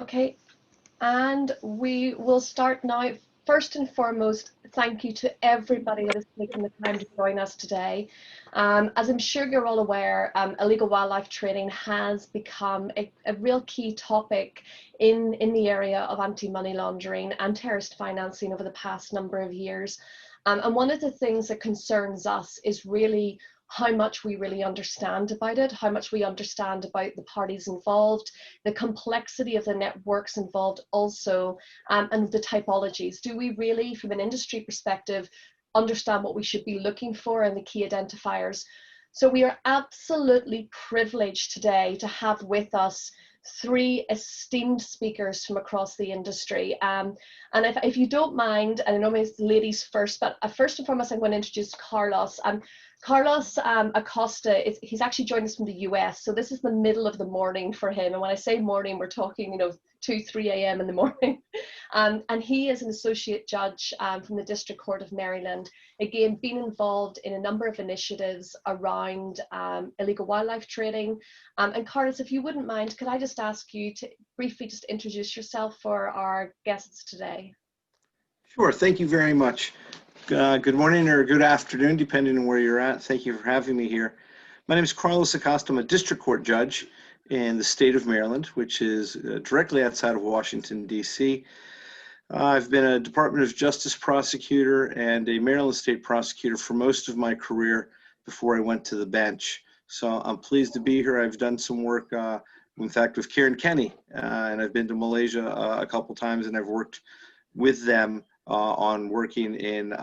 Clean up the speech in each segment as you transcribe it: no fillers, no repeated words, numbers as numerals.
Okay, and we will start now. First and foremost, thank you to everybody that has taken the time to join us today. As I'm sure you're all aware, illegal wildlife trading has become a real key topic in the area of anti-money laundering and terrorist financing over the past number of years. And one of the things that concerns us is really how much we really understand about it, how much we understand about the parties involved, the complexity of the networks involved also, and the typologies. Do we really, from an industry perspective, understand what we should be looking for and the key identifiers? So we are absolutely privileged today to have with us three esteemed speakers from across the industry. And if you don't mind, and I know it's ladies first, but first and foremost, I'm going to introduce Carlos. Carlos Acosta, he's actually joined us from the US, so this is the middle of the morning for him. And when I say morning, we're talking, 2, 3 a.m. in the morning. And he is an associate judge from the District Court of Maryland. Again, being involved in a number of initiatives around illegal wildlife trading. And Carlos, if you wouldn't mind, could I just ask you to briefly just introduce yourself for our guests today? Sure, thank you very much. Good morning or good afternoon, depending on where you're at. Thank you for having me here. My name is Carlos Acosta. I'm a district court judge in the state of Maryland, which is directly outside of Washington, D.C. I've been a Department of Justice prosecutor and a Maryland state prosecutor for most of my career before I went to the bench. So I'm pleased to be here. I've done some work, in fact, with Karen Kenny, and I've been to Malaysia a couple times, and I've worked with them on working in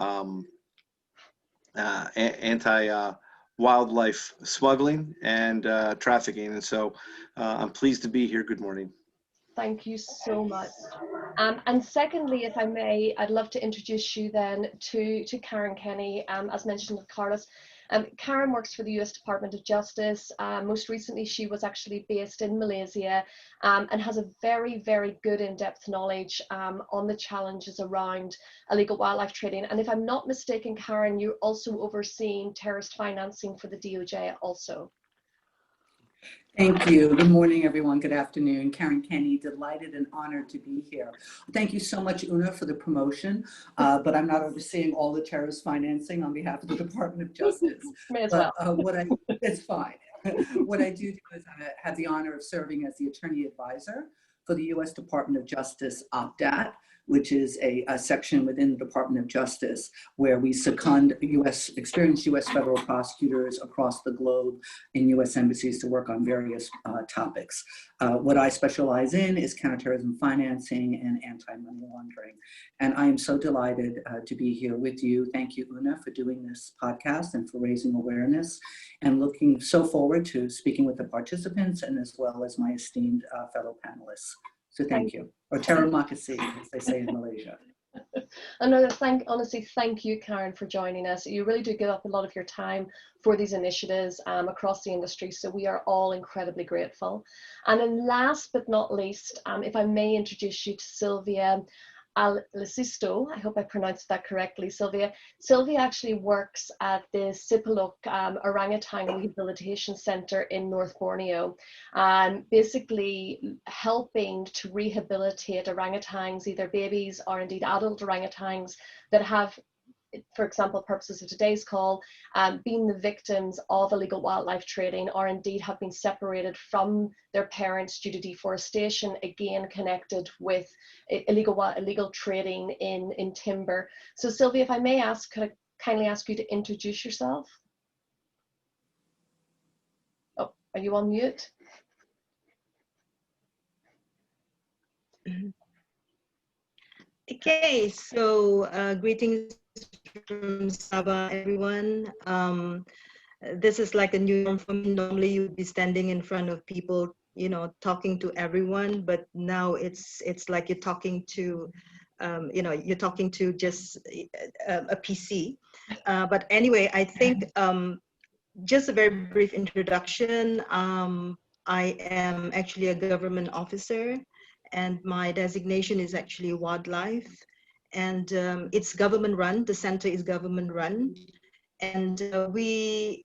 anti-wildlife smuggling and trafficking. And so I'm pleased to be here. Good morning. Thank you so much. And secondly, if I may, I'd love to introduce you then to Karen Kenny, as mentioned with Carlos. Karen works for the US Department of Justice. Most recently, she was actually based in Malaysia and has a very, very good in-depth knowledge on the challenges around illegal wildlife trading. And if I'm not mistaken, Karen, you're also overseeing terrorist financing for the DOJ also. Thank you. Good morning, everyone. Good afternoon. Karen Kenny, delighted and honored to be here. Thank you so much, Una, for the promotion, but I'm not overseeing all the terrorist financing on behalf of the Department of Justice. May as well. It's fine. What I do is I have the honor of serving as the attorney advisor for the U.S. Department of Justice OPDAT, which is a section within the Department of Justice where we second experienced U.S. federal prosecutors across the globe in U.S. embassies to work on various topics. What I specialize in is counterterrorism financing and anti-money laundering. And I am so delighted to be here with you. Thank you, Una, for doing this podcast and for raising awareness, and looking so forward to speaking with the participants and as well as my esteemed fellow panelists. So thank you, or terima kasih, as they say in Malaysia. Honestly, thank you, Karen, for joining us. You really do give up a lot of your time for these initiatives across the industry, so we are all incredibly grateful. And then last but not least, if I may introduce you to Sylvia Illicit, I hope I pronounced that correctly, Sylvia. Sylvia actually works at the Sipaluk Orangutan Rehabilitation Center in North Borneo, basically helping to rehabilitate orangutans, either babies or indeed adult orangutans that have, for example, purposes of today's call, being the victims of illegal wildlife trading, or indeed have been separated from their parents due to deforestation, again connected with illegal trading in timber. So Sylvia, if I may ask, could I kindly ask you to introduce yourself? Oh, are you on mute? Okay, so greetings from Sabah, everyone. This is like a new norm for me. Normally you would be standing in front of people, talking to everyone, but now it's like you're talking to, you're talking to just a PC. But anyway, I think just a very brief introduction. I am actually a government officer, and my designation is actually wildlife. And it's government run. The center is government run, and we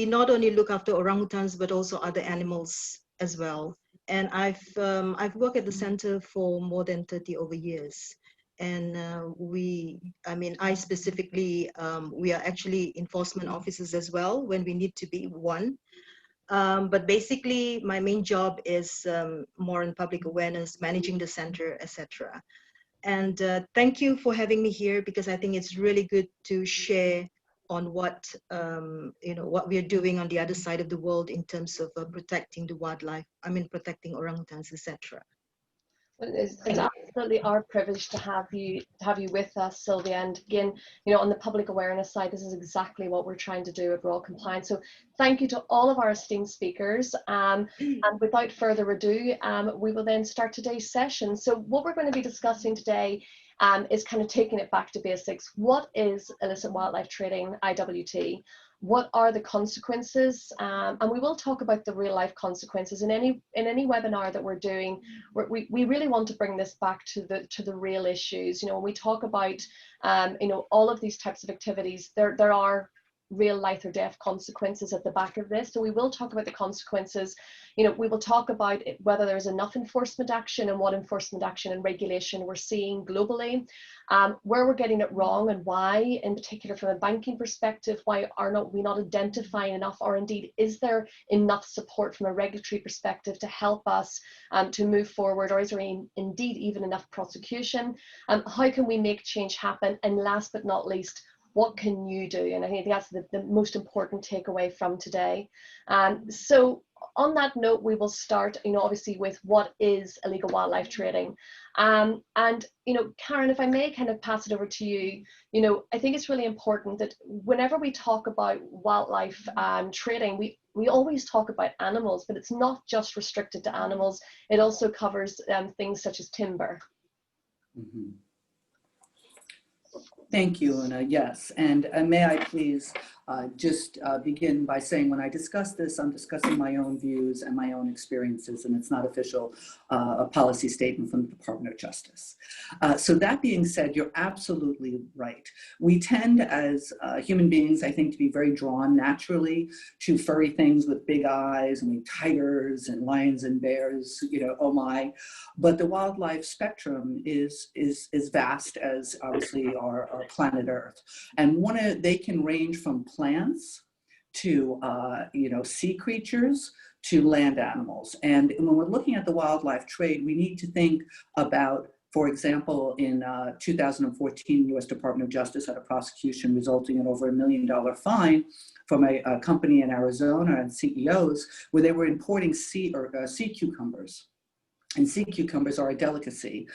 not only look after orangutans but also other animals as well. And I've worked at the center for more than 30 over years. And I specifically, we are actually enforcement officers as well when we need to be one. But basically, my main job is more in public awareness, managing the center, etc. And thank you for having me here, because I think it's really good to share on what what we're doing on the other side of the world in terms of protecting the wildlife. Protecting orangutans, etc. Well, it's absolutely our privilege to have you with us, Sylvia. And again, on the public awareness side, this is exactly what we're trying to do at Royal Compliance. So thank you to all of our esteemed speakers. And without further ado, we will then start today's session. So what we're going to be discussing today is kind of taking it back to basics. What is illicit wildlife trading, IWT? What are the consequences? And we will talk about the real life consequences in any webinar that we're doing. We really want to bring this back to the real issues. When we talk about all of these types of activities, there are real life or death consequences at the back of this. So we will talk about the consequences. We will talk about whether there's enough enforcement action and what enforcement action and regulation we're seeing globally, where we're getting it wrong and why, in particular from a banking perspective, why are we not identifying enough, or indeed is there enough support from a regulatory perspective to help us to move forward, or is there indeed even enough prosecution? How can we make change happen? And last but not least, what can you do? And I think that's the most important takeaway from today. So on that note, we will start, obviously with what is illegal wildlife trading. And, Karen, if I may kind of pass it over to you, I think it's really important that whenever we talk about wildlife trading, we always talk about animals, but it's not just restricted to animals. It also covers things such as timber. Mm-hmm. Thank you, Una. Yes, and may I please just begin by saying, when I discuss this, I'm discussing my own views and my own experiences, and it's not official a policy statement from the Department of Justice. So that being said, you're absolutely right. We tend as human beings, I think, to be very drawn naturally to furry things with big eyes, and tigers and lions and bears, oh my. But the wildlife spectrum is vast, as obviously our planet Earth. And they can range from plants to sea creatures to land animals. And when we're looking at the wildlife trade, we need to think about, for example, in 2014, U.S. Department of Justice had a prosecution resulting in over $1 million fine from a company in Arizona and CEOs, where they were importing sea cucumbers. And sea cucumbers are a delicacy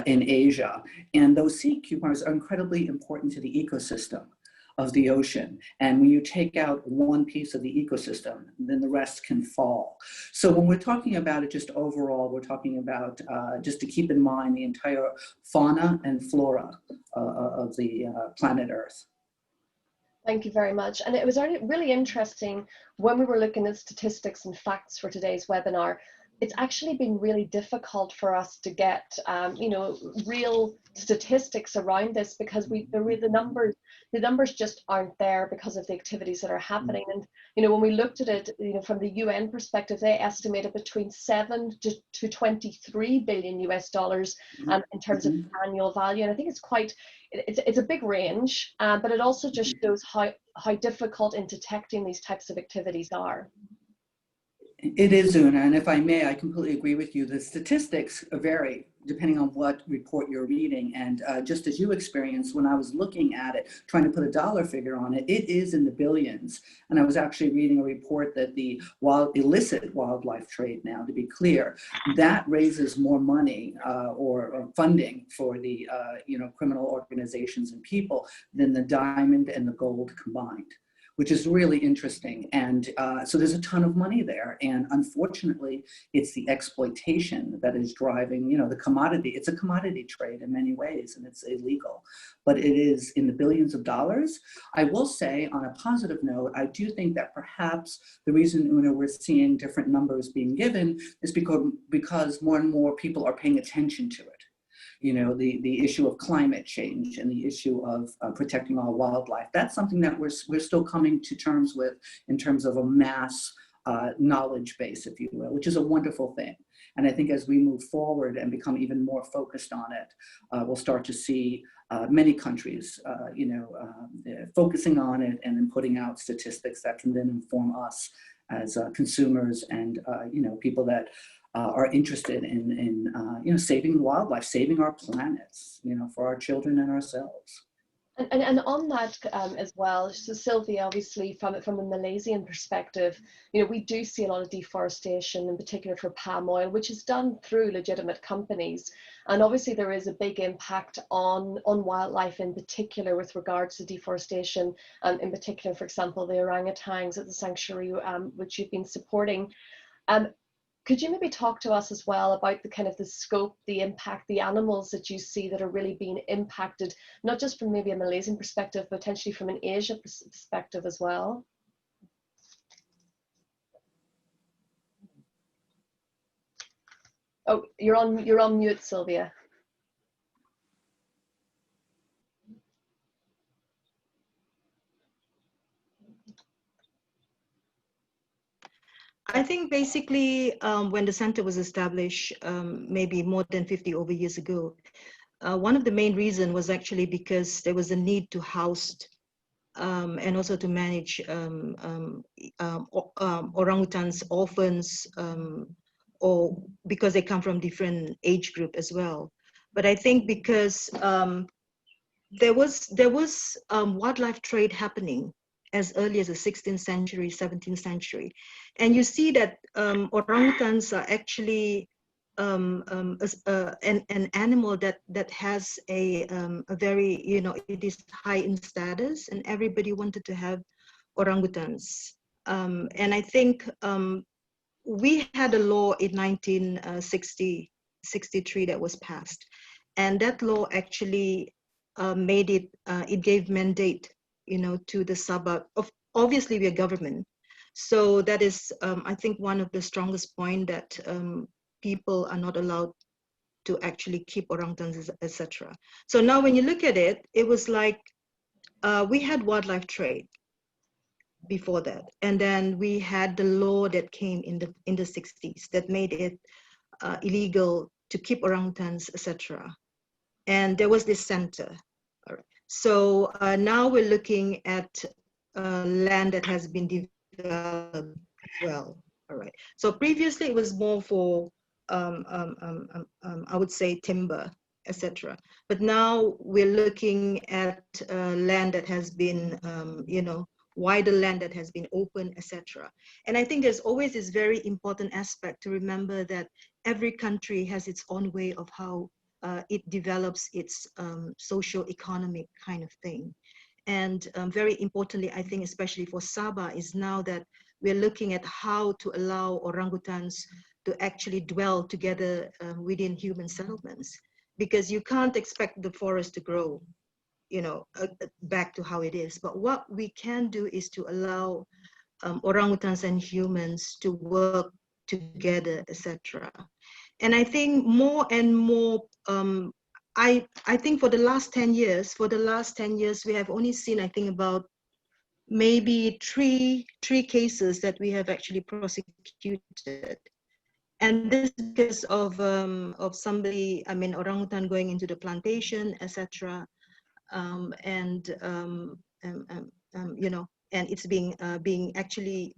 in Asia. And those sea cucumbers are incredibly important to the ecosystem of the ocean. And when you take out one piece of the ecosystem, then the rest can fall. So when we're talking about it just overall, we're talking about, just to keep in mind, the entire fauna and flora of the planet Earth. Thank you very much. And it was really interesting when we were looking at statistics and facts for today's webinar. It's actually been really difficult for us to get, real statistics around this, because the numbers just aren't there because of the activities that are happening. And when we looked at it, from the UN perspective, they estimated between 7 to 23 billion US dollars in terms of annual value. And I think it's a big range, but it also just shows how difficult in detecting these types of activities are. It is, Una, and if I may, I completely agree with you. The statistics vary depending on what report you're reading. And just as you experienced, when I was looking at it, trying to put a dollar figure on it, it is in the billions. And I was actually reading a report that the illicit wildlife trade, now to be clear, that raises more money or funding for the criminal organizations and people than the diamond and the gold combined, which is really interesting. And so there's a ton of money there. And unfortunately, it's the exploitation that is driving, the commodity. It's a commodity trade in many ways, and it's illegal, but it is in the billions of dollars. I will say, on a positive note, I do think that perhaps the reason, Una, we're seeing different numbers being given is because more and more people are paying attention to it. The issue of climate change and the issue of protecting our wildlife. That's something that we're still coming to terms with in terms of a mass knowledge base, if you will, which is a wonderful thing. And I think as we move forward and become even more focused on it, we'll start to see many countries, focusing on it and then putting out statistics that can then inform us as consumers and people that are interested in saving wildlife, saving our planets, for our children and ourselves. And on that as well, so Sylvia, obviously from a Malaysian perspective, we do see a lot of deforestation, in particular for palm oil, which is done through legitimate companies. And obviously there is a big impact on wildlife, in particular with regards to deforestation, in particular, for example, the orangutans at the sanctuary, which you've been supporting. Could you maybe talk to us as well about the kind of the scope, the impact, the animals that you see that are really being impacted, not just from maybe a Malaysian perspective, but potentially from an Asia perspective as well? Oh, you're on mute, Sylvia. I think basically when the center was established, maybe more than 50 over years ago, one of the main reasons was actually because there was a need to house and also to manage orangutans, orphans, or because they come from different age group as well. But I think because there was wildlife trade happening as early as the 16th century, 17th century. And you see that orangutans are actually an animal that has a very, it is high in status, and everybody wanted to have orangutans. And I think we had a law in 1963 that was passed. And that law actually made it, it gave mandate to the Sabah. Obviously, we are government. So that is, I think, one of the strongest point that people are not allowed to actually keep orangutans, etc. So now when you look at it, it was like we had wildlife trade before that. And then we had the law that came in the 60s that made it illegal to keep orangutans, etc. And there was this center. All right. So now we're looking at land that has been developed well. All right. So previously it was more for, I would say, timber, etc. But now we're looking at land that has been, wider land that has been open, etc. And I think there's always this very important aspect to remember that every country has its own way of how it develops its socio-economic kind of thing. And very importantly, I think especially for Sabah is now that we're looking at how to allow orangutans to actually dwell together within human settlements, because you can't expect the forest to grow, back to how it is. But what we can do is to allow orangutans and humans to work together, etc. And I think more and more, I think for the last 10 years, we have only seen, I think, about maybe three cases that we have actually prosecuted. And this is because of somebody, orangutan going into the plantation, etc. And it's being actually,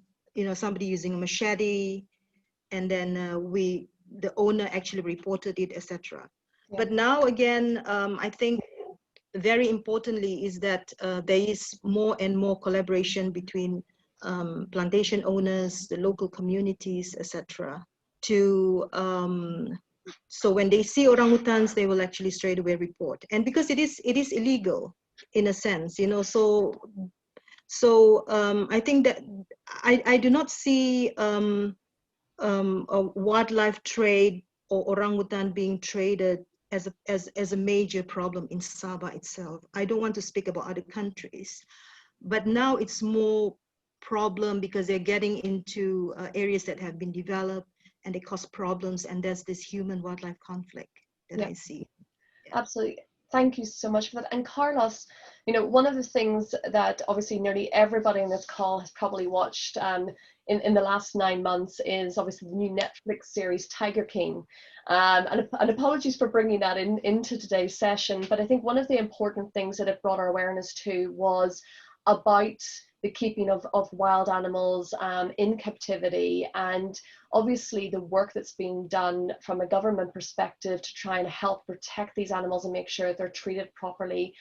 somebody using a machete, and then the owner actually reported it, etc. Yeah. But now again, I think very importantly is that there is more and more collaboration between plantation owners, the local communities, etc. To so when they see orangutans, they will actually straight away report. And because it is illegal in a sense, so I think that I do not see a wildlife trade or orangutan being traded as a major problem in Sabah itself. I don't want to speak about other countries, but now it's more problem because they're getting into areas that have been developed and they cause problems, and there's this human-wildlife conflict that I see. Yeah. Absolutely. Thank you so much for that. And Carlos, one of the things that obviously nearly everybody on this call has probably watched, in the last 9 months is obviously the new Netflix series Tiger King. And apologies for bringing that into today's session, but I think one of the important things that it brought our awareness to was about the keeping of wild animals in captivity, and obviously the work that's being done from a government perspective to try and help protect these animals and make sure they're treated properly.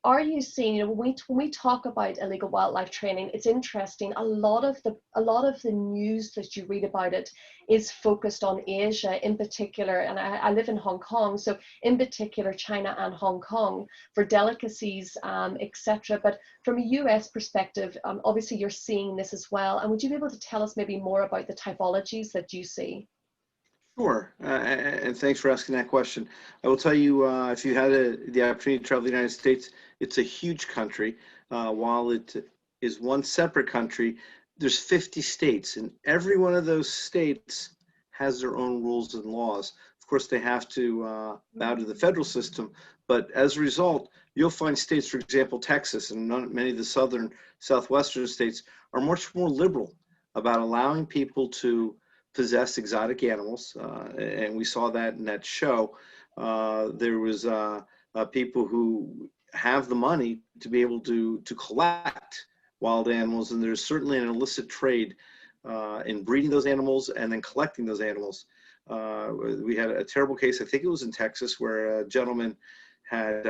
Are you seeing, when we talk about illegal wildlife training, it's interesting, a lot of the news that you read about it is focused on Asia in particular, and I live in Hong Kong, so in particular China and Hong Kong for delicacies, etc. But from a US perspective, obviously you're seeing this as well, and would you be able to tell us maybe more about the typologies that you see? Sure, and thanks for asking that question. I will tell you, if you had the opportunity to travel the United States, it's a huge country. While it is one separate country, there's 50 states, and every one of those states has their own rules and laws. Of course, they have to bow to the federal system, but as a result, you'll find states, for example, Texas and many of the southwestern states are much more liberal about allowing people to possess exotic animals, and we saw that in that show. There was people who have the money to be able to collect wild animals, and there's certainly an illicit trade in breeding those animals and then collecting those animals. We had a terrible case, I think it was in Texas, where a gentleman had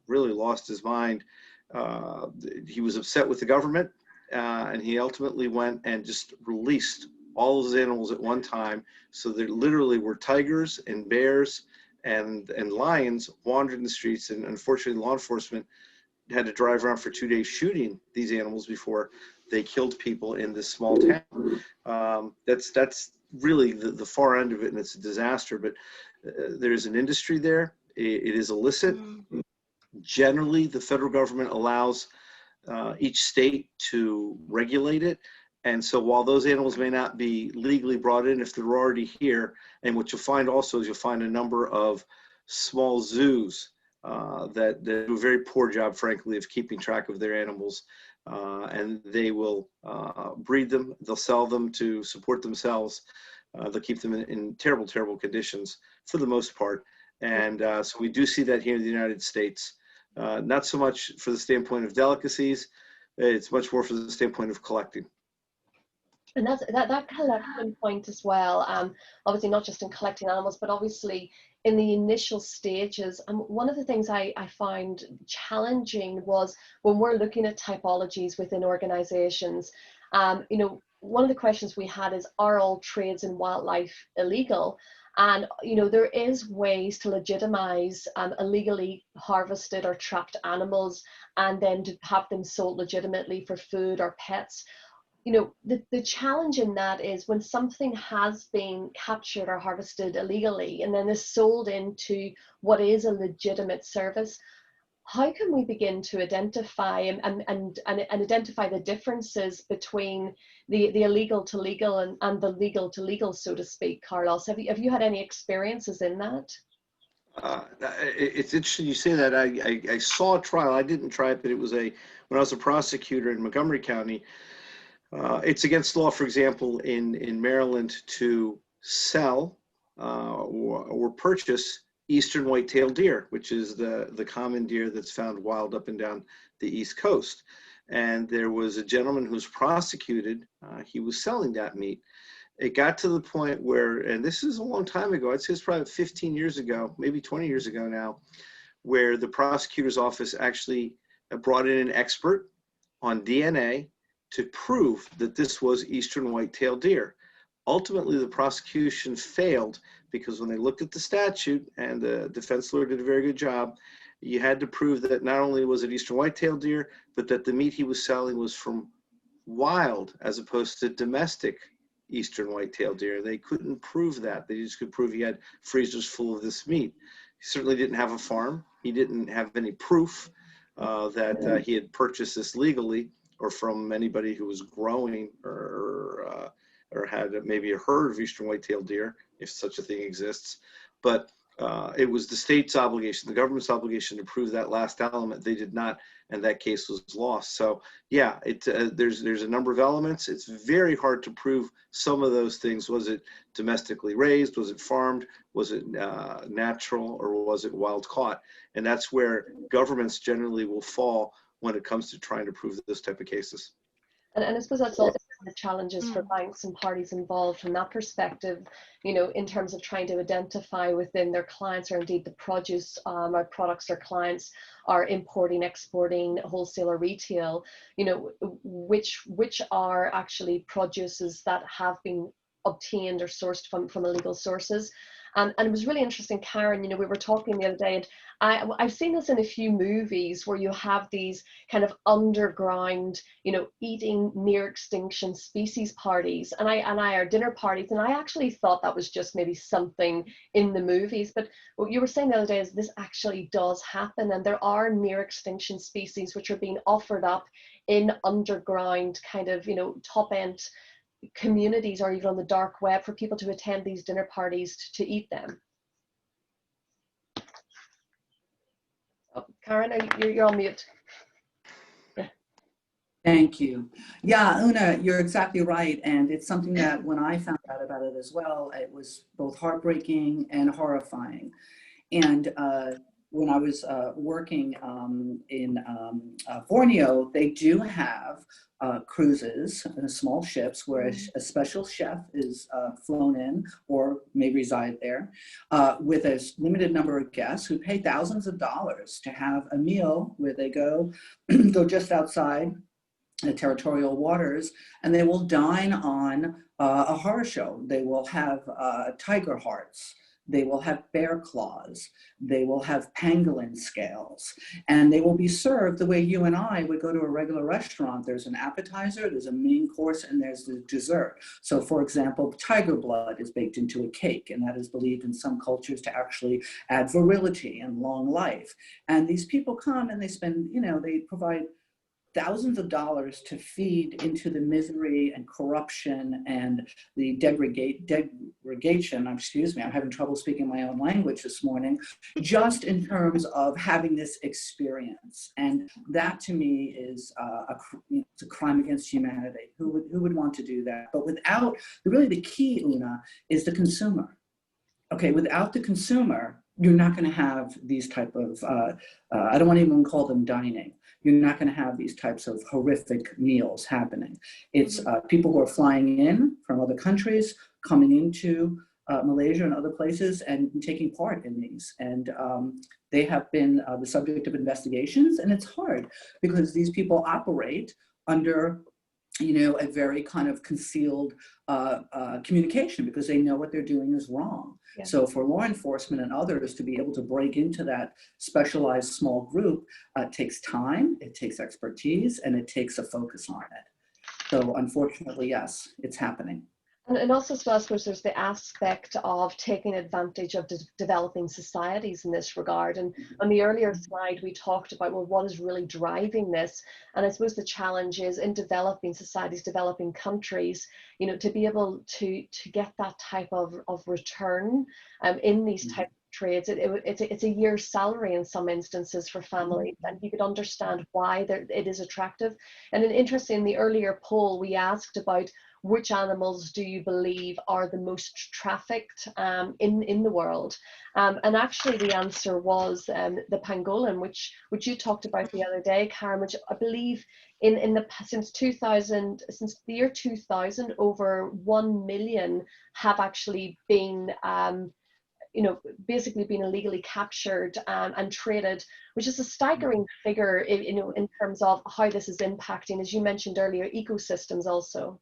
really lost his mind. He was upset with the government, and he ultimately went and just released all those animals at one time. So there literally were tigers and bears and lions wandering the streets, and unfortunately law enforcement had to drive around for 2 days shooting these animals before they killed people in this small town. That's really the far end of it, and it's a disaster. But there's an industry there. It is illicit. Generally, the federal government allows each state to regulate it. And so while those animals may not be legally brought in, if they're already here, and what you'll find also is you'll find a number of small zoos that do a very poor job, frankly, of keeping track of their animals. And they will breed them, they'll sell them to support themselves. They'll keep them in terrible, terrible conditions for the most part. And so we do see that here in the United States. Not so much for the standpoint of delicacies, it's much more for the standpoint of collecting. And that collection point as well, obviously not just in collecting animals, but obviously in the initial stages. One of the things I found challenging was when we're looking at typologies within organizations, one of the questions we had is, are all trades in wildlife illegal? And there is ways to legitimize illegally harvested or trapped animals and then to have them sold legitimately for food or pets. The challenge in that is when something has been captured or harvested illegally and then is sold into what is a legitimate service, how can we begin to identify and identify the differences between the illegal to legal and the legal to legal, so to speak? Carlos, have you had any experiences in that? It's interesting you say that. I saw a trial. I didn't try it, but it was when I was a prosecutor in Montgomery County. It's against law, for example, in Maryland to sell or purchase eastern white-tailed deer, which is the common deer that's found wild up and down the East Coast. And there was a gentleman who was prosecuted. He was selling that meat. It got to the point where, and this is a long time ago, I'd say it's probably 15 years ago, maybe 20 years ago now, where the prosecutor's office actually brought in an expert on DNA to prove that this was eastern white-tailed deer. Ultimately, the prosecution failed because when they looked at the statute, and the defense lawyer did a very good job, you had to prove that not only was it eastern white-tailed deer, but that the meat he was selling was from wild as opposed to domestic eastern white-tailed deer. They couldn't prove that. They just could prove he had freezers full of this meat. He certainly didn't have a farm. He didn't have any proof that he had purchased this legally, or from anybody who was growing or had maybe a herd of eastern white-tailed deer, if such a thing exists. But it was the state's obligation, the government's obligation to prove that last element. They did not, and that case was lost. So yeah, there's a number of elements. It's very hard to prove some of those things. Was it domestically raised? Was it farmed? Was it natural, or was it wild caught? And that's where governments generally will fall when it comes to trying to prove those type of cases. And I suppose that's also the challenges for banks and parties involved from that perspective, you know, in terms of trying to identify within their clients, or indeed the produce or products their clients are importing, exporting, wholesale or retail, you know, which are actually produces that have been obtained or sourced from illegal sources. And it was really interesting, Karen, you know, we were talking the other day, and I've seen this in a few movies where you have these kind of underground, you know, eating near extinction species parties, and I are dinner parties, and I actually thought that was just maybe something in the movies. But what you were saying the other day is this actually does happen, and there are near extinction species which are being offered up in underground kind of, you know, top end communities, or even on the dark web, for people to attend these dinner parties to eat them. Oh, Karen, you're on mute. Yeah. Thank you. Yeah, Una, you're exactly right. And it's something that when I found out about it as well, it was both heartbreaking and horrifying. And when I was working in Borneo, they do have cruises, small ships where a special chef is flown in or may reside there with a limited number of guests who pay thousands of dollars to have a meal where they go just outside the territorial waters, and they will dine on a horror show. They will have tiger hearts. They will have bear claws. They will have pangolin scales, and they will be served the way you and I would go to a regular restaurant. There's an appetizer, there's a main course, and there's the dessert. So for example, tiger blood is baked into a cake, and that is believed in some cultures to actually add virility and long life. And these people come and they spend, you know, they provide thousands of dollars to feed into the misery and corruption and the degradation, excuse me, I'm having trouble speaking my own language this morning, just in terms of having this experience. And that to me is it's a crime against humanity. Who would want to do that? But without, really the key, Una, is the consumer. Okay, without the consumer, you're not going to have these type of, I don't want to even call them dining. You're not going to have these types of horrific meals happening. It's people who are flying in from other countries, coming into Malaysia and other places and taking part in these. And they have been the subject of investigations, and it's hard because these people operate under, you know, a very kind of concealed communication because they know what they're doing is wrong. Yeah. So for law enforcement and others to be able to break into that specialized small group takes time, it takes expertise, and it takes a focus on it. So unfortunately, yes, it's happening. And also, so I suppose there's the aspect of taking advantage of developing societies in this regard. And on the earlier slide, we talked about, well, what is really driving this? And I suppose the challenge is in developing societies, developing countries, you know, to be able to get that type of return in these types of trades. It's a year's salary in some instances for families, and you could understand why it is attractive. And interesting, in the earlier poll, we asked about which animals do you believe are the most trafficked in the world? And actually the answer was the pangolin, which you talked about the other day, Karen, which I believe since the year 2000, over 1 million have actually been you know, basically been illegally captured and traded, which is a staggering figure, you know, in terms of how this is impacting, as you mentioned earlier, ecosystems also.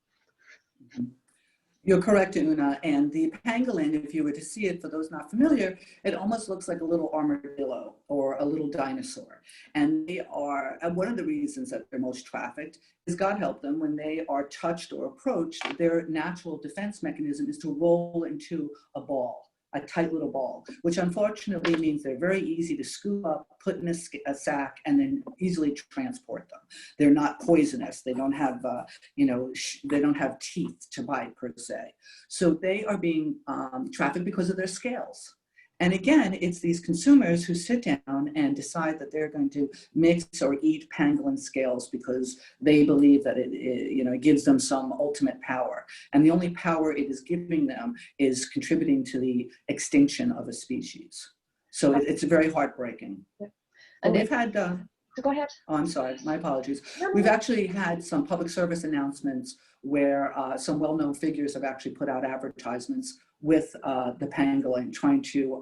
You're correct, Una. And the pangolin, if you were to see it, for those not familiar, it almost looks like a little armadillo or a little dinosaur. And they are, one of the reasons that they're most trafficked is, God help them, when they are touched or approached, their natural defense mechanism is to roll into a ball, a tight little ball, which unfortunately means they're very easy to scoop up, put in a sack, and then easily transport them. They're not poisonous. They don't have, you know, they don't have teeth to bite per se. So they are being trafficked because of their scales. And again, it's these consumers who sit down and decide that they're going to mix or eat pangolin scales because they believe that it gives them some ultimate power. And the only power it is giving them is contributing to the extinction of a species. So it's very heartbreaking. Yeah. And And we've had, go ahead. oh, I'm sorry, my apologies. No, We've no. actually had some public service announcements where some well-known figures have actually put out advertisements with the pangolin, trying to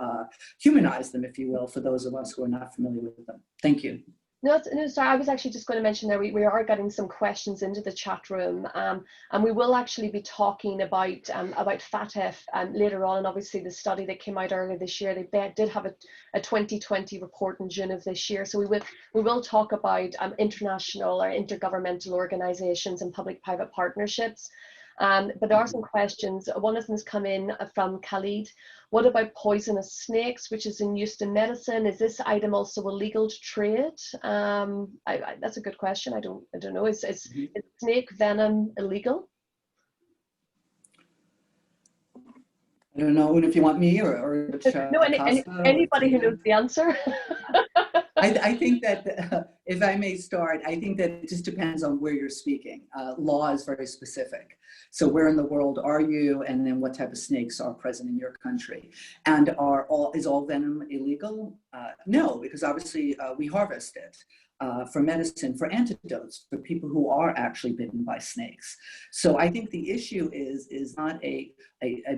humanize them, if you will, for those of us who are not familiar with them. Thank you. No, sorry, I was actually just going to mention there, we are getting some questions into the chat room, and we will actually be talking about FATF later on, and obviously the study that came out earlier this year, they did have a 2020 report in June of this year, so we will talk about international or intergovernmental organisations and public-private partnerships. But there are some questions. One of them has come in from Khalid. What about poisonous snakes, which is in use in medicine? Is this item also illegal to trade? That's a good question. I don't know. Is snake venom illegal? I don't know if you want me or no, anybody who knows the answer. I think that if I may start, I think that it just depends on where you're speaking. Law is very specific. So where in the world are you, and then what type of snakes are present in your country? And is all venom illegal? No, because obviously we harvest it for medicine, for antidotes, for people who are actually bitten by snakes. So I think the issue is not a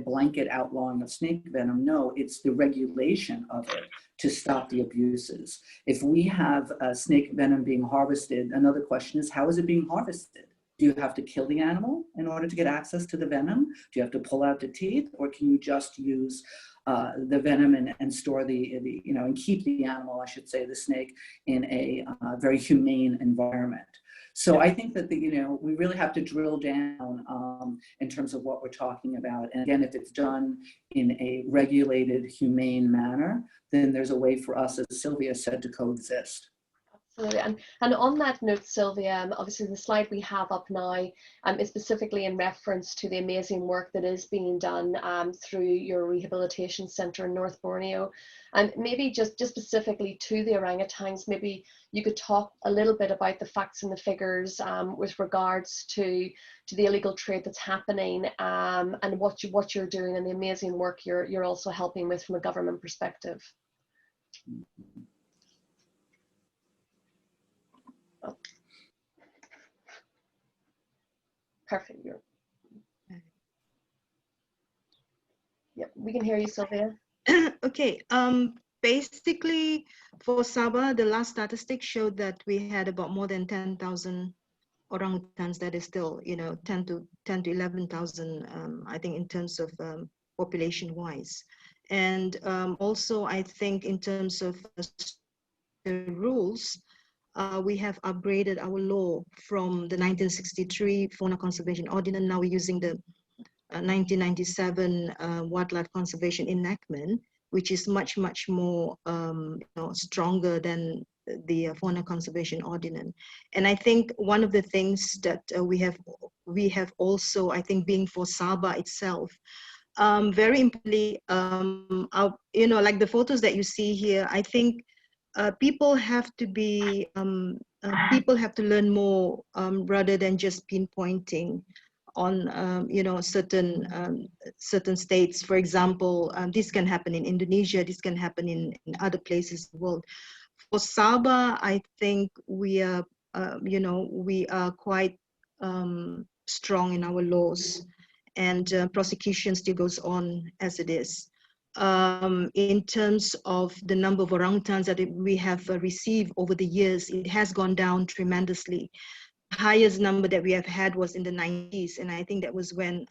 blanket outlawing of snake venom. No, it's the regulation of it to stop the abuses. If we have snake venom being harvested, another question is, how is it being harvested? Do you have to kill the animal in order to get access to the venom? Do you have to pull out the teeth, or can you just use the venom and store and keep the animal, I should say, the snake, in a very humane environment? So I think that we really have to drill down in terms of what we're talking about. And again, if it's done in a regulated, humane manner, then there's a way for us, as Sylvia said, to coexist. Absolutely. And on that note, Sylvia, obviously the slide we have up now is specifically in reference to the amazing work that is being done through your rehabilitation centre in North Borneo. And maybe just specifically to the orangutans, maybe you could talk a little bit about the facts and the figures with regards to the illegal trade that's happening and what you're doing and the amazing work you're also helping with from a government perspective. Oh. Perfect. Yep, we can hear you, Sylvia. Okay. Basically, for Sabah, the last statistic showed that we had about more than 10,000 orangutans. That is still, 10 to 11,000, I think, in terms of population-wise. And also, I think in terms of the rules, we have upgraded our law from the 1963 Fauna Conservation Ordinance. Now we're using the 1997 Wildlife Conservation Enactment, which is much more stronger than the Fauna Conservation Ordinance. And I think one of the things that we have also, I think, being for Sabah itself, very importantly, like the photos that you see here, I think people have to be people have to learn more rather than just pinpointing on certain states. For example, this can happen in Indonesia, this can happen in other places in the world. For Sabah, I think we are quite strong in our laws, and prosecution still goes on as it is. In terms of the number of orangutans that we have received over the years, it has gone down tremendously. The highest number that we have had was in the 90s, and I think that was when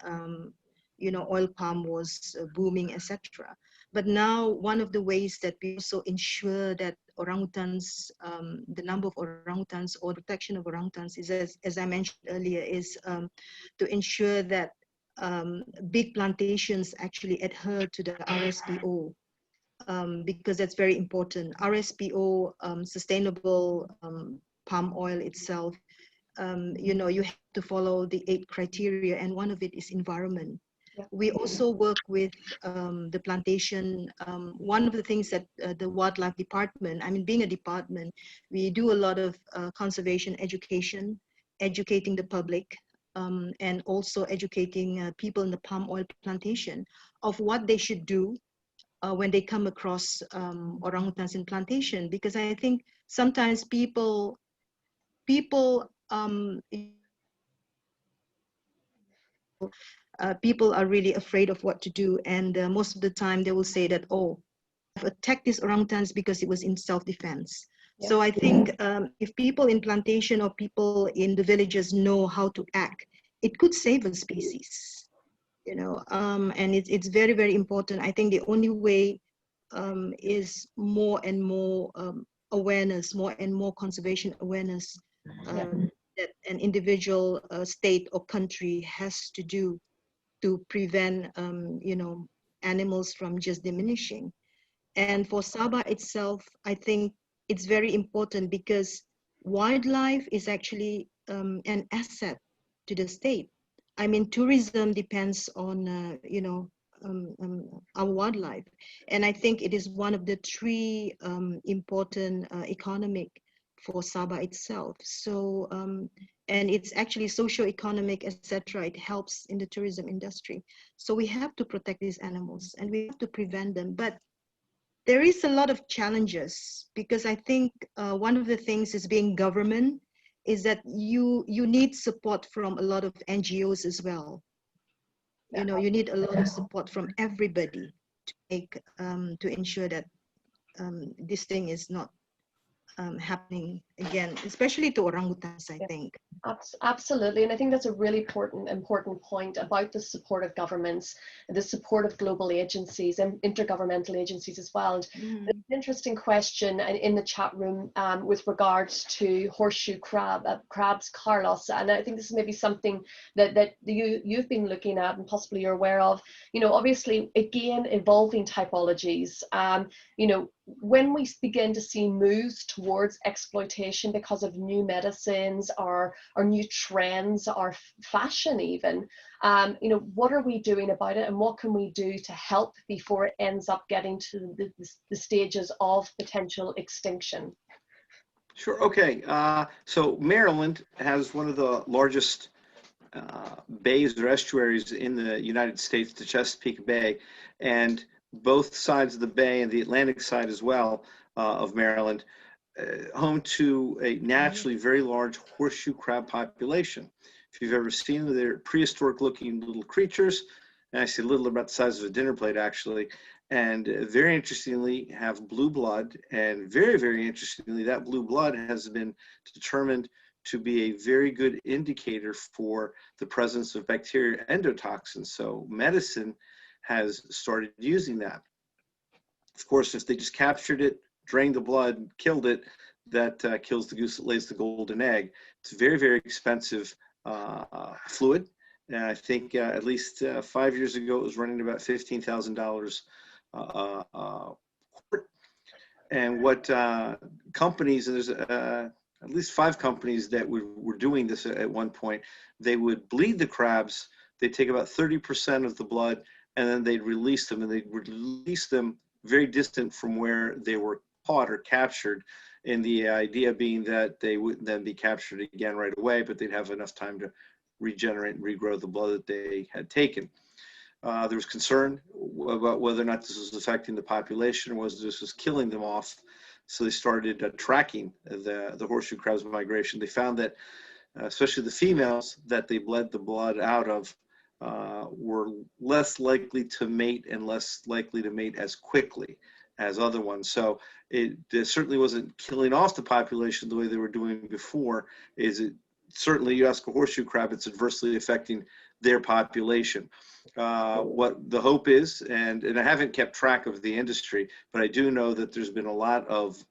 oil palm was booming, etc. But now one of the ways that we also ensure that orangutans, the number of orangutans or protection of orangutans is, as I mentioned earlier, is to ensure that big plantations actually adhere to the RSPO, because that's very important. RSPO, sustainable palm oil itself, you have to follow the 8 criteria, and one of it is environment. We also work with the plantation. One of the things that the wildlife department, I mean, being a department, we do a lot of conservation education, educating the public, and also educating people in the palm oil plantation of what they should do when they come across orangutans in plantation. Because I think sometimes people people are really afraid of what to do, and most of the time they will say that, oh, I've attacked these orangutans because it was in self-defense. Yeah. So I think if people in plantation or people in the villages know how to act, it could save a species, you know. And it's very, very important. I think the only way is more and more awareness, more and more conservation awareness that an individual state or country has to do to prevent, you know, animals from just diminishing. And for Sabah itself, I think it's very important because wildlife is actually an asset to the state. I mean, tourism depends on, you know, our wildlife. And I think it is one of the three important economic for Sabah itself. So, and it's actually socio-economic, etc. It helps in the tourism industry. So we have to protect these animals and we have to prevent them. But there is a lot of challenges because I think one of the things is being government is that you need support from a lot of NGOs as well. You know, you need a lot of support from everybody to make to ensure that this thing is not happening again, especially to orangutans, I think. Absolutely, and I think that's a really important point about the support of governments, the support of global agencies and intergovernmental agencies as well. And there's an interesting question in the chat room with regards to horseshoe crabs, Carlos, and I think this is maybe something that you've been looking at and possibly you're aware of. You know, obviously, again, evolving typologies. You know, when we begin to see moves towards exploitation because of new medicines or new trends or fashion even, you know, what are we doing about it and what can we do to help before it ends up getting to the stages of potential extinction? Sure. Okay. So Maryland has one of the largest bays or estuaries in the United States, the Chesapeake Bay, and both sides of the bay and the Atlantic side as well of Maryland, home to a naturally very large horseshoe crab population. If you've ever seen them, they're prehistoric looking little creatures, and I say little, about the size of a dinner plate actually, and very interestingly have blue blood, and very, very interestingly, that blue blood has been determined to be a very good indicator for the presence of bacteria endotoxins. So medicine has started using that. Of course, if they just captured it, drained the blood, killed it, that kills the goose that lays the golden egg. It's very, very expensive fluid. And I think at least 5 years ago, it was running about $15,000 and what companies, and there's at least 5 companies that were doing this at one point, they would bleed the crabs, they'd take about 30% of the blood, and then they'd release them, and they'd release them very distant from where they were caught or captured, and the idea being that they wouldn't then be captured again right away, but they'd have enough time to regenerate and regrow the blood that they had taken. There was concern about whether or not this was affecting the population or whether this was killing them off. So they started tracking the horseshoe crab's migration. They found that, especially the females that they bled the blood out of, were less likely to mate and less likely to mate as quickly as other ones. So it certainly wasn't killing off the population the way they were doing before. Certainly, you ask a horseshoe crab, it's adversely affecting their population. What the hope is, and I haven't kept track of the industry, but I do know that there's been a lot of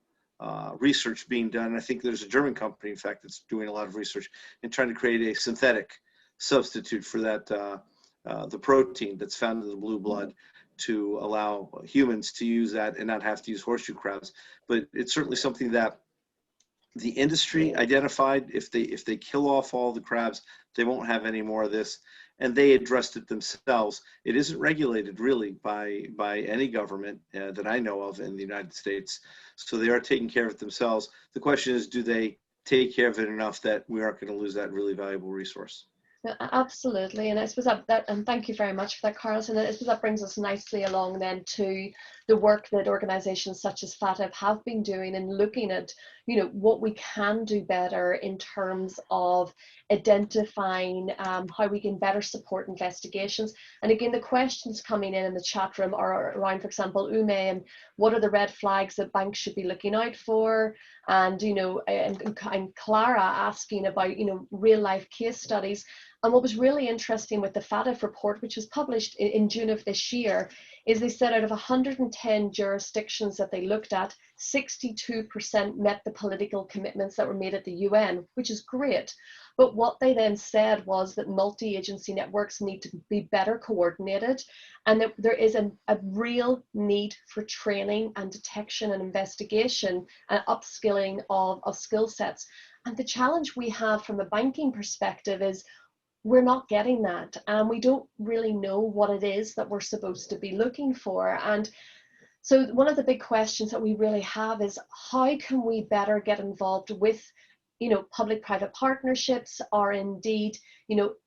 research being done. I think there's a German company, in fact, that's doing a lot of research in trying to create a synthetic substitute for that, the protein that's found in the blue blood, to allow humans to use that and not have to use horseshoe crabs. But it's certainly something that the industry identified. If they kill off all the crabs, they won't have any more of this. and they addressed it themselves. It isn't regulated really by any government that I know of in the United States. So they are taking care of it themselves. The question is, do they take care of it enough that we aren't going to lose that really valuable resource? Absolutely, and I suppose that and thank you very much for that, Carlton. I suppose that brings us nicely along then to the work that organisations such as FATF have been doing in looking at, what we can do better in terms of identifying how we can better support investigations. And again, the questions coming in the chat room are around, for example, Ume, and what are the red flags that banks should be looking out for? And and Clara asking about real life case studies. And what was really interesting with the FATF report, which was published in June of this year, is they said out of 110 jurisdictions that they looked at, 62% met the political commitments that were made at the UN, which is great. But what they then said was that multi-agency networks need to be better coordinated, and that there is a real need for training and detection and investigation and upskilling of skill sets. And the challenge we have from a banking perspective is we're not getting that, and we don't really know what it is that we're supposed to be looking for. And so one of the big questions that we really have is, how can we better get involved with public-private partnerships, or indeed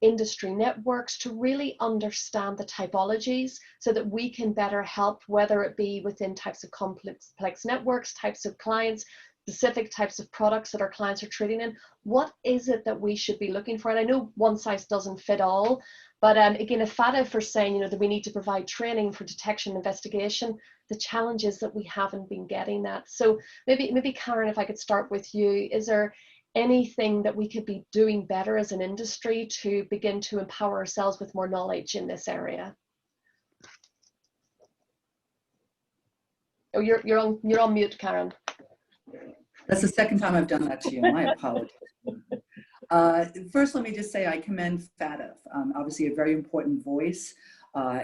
industry networks, to really understand the typologies so that we can better help, whether it be within types of complex networks, types of clients, specific types of products that our clients are trading in. What is it that we should be looking for? And I know one size doesn't fit all, but again, if FATF are saying that we need to provide training for detection and investigation, the challenge is that we haven't been getting that. So maybe Karen, if I could start with you, is there anything that we could be doing better as an industry to begin to empower ourselves with more knowledge in this area? Oh, you're on mute, Karen. That's the second time I've done that to you. My apologies. First, let me just say I commend FATF, obviously a very important voice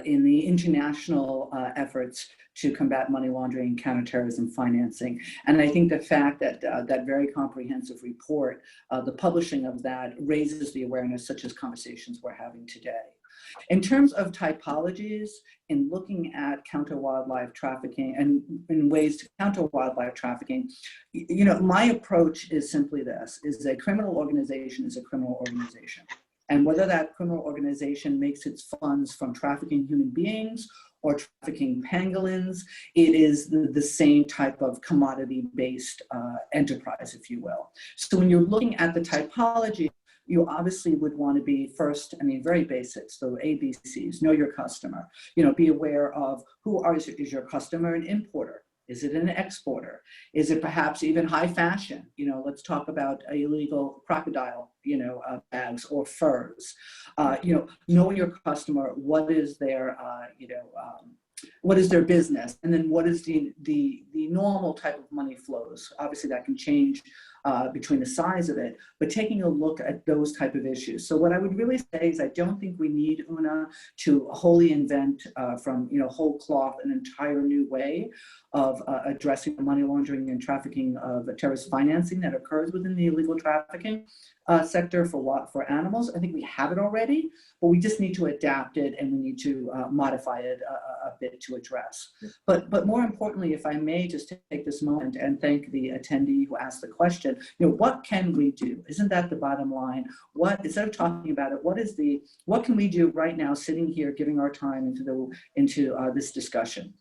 in the international efforts to combat money laundering, counterterrorism financing. And I think the fact that that very comprehensive report, the publishing of that, raises the awareness, such as conversations we're having today. In terms of typologies, in looking at counter wildlife trafficking and in ways to counter wildlife trafficking, my approach is simply this: is a criminal organization is a criminal organization. And whether that criminal organization makes its funds from trafficking human beings or trafficking pangolins, it is the same type of commodity-based enterprise, if you will. So when you're looking at the typology, you obviously would want to be first, very basic, so ABCs, know your customer, be aware of who is your customer, an importer. Is it an exporter? Is it perhaps even high fashion? Let's talk about illegal crocodile, bags or furs. Knowing your customer, what is their, what is their business, and then what is the normal type of money flows. Obviously, that can change between the size of it, but taking a look at those type of issues. So what I would really say is I don't think we need, Una, to wholly invent from whole cloth an entire new way of addressing the money laundering and trafficking of terrorist financing that occurs within the illegal trafficking sector for animals. I think we have it already, but we just need to adapt it, and we need to modify it a bit to address. But more importantly, if I may just take this moment and thank the attendee who asked the question, what can we do? Isn't that the bottom line? Instead of talking about it, what can we do right now, sitting here, giving our time into this discussion?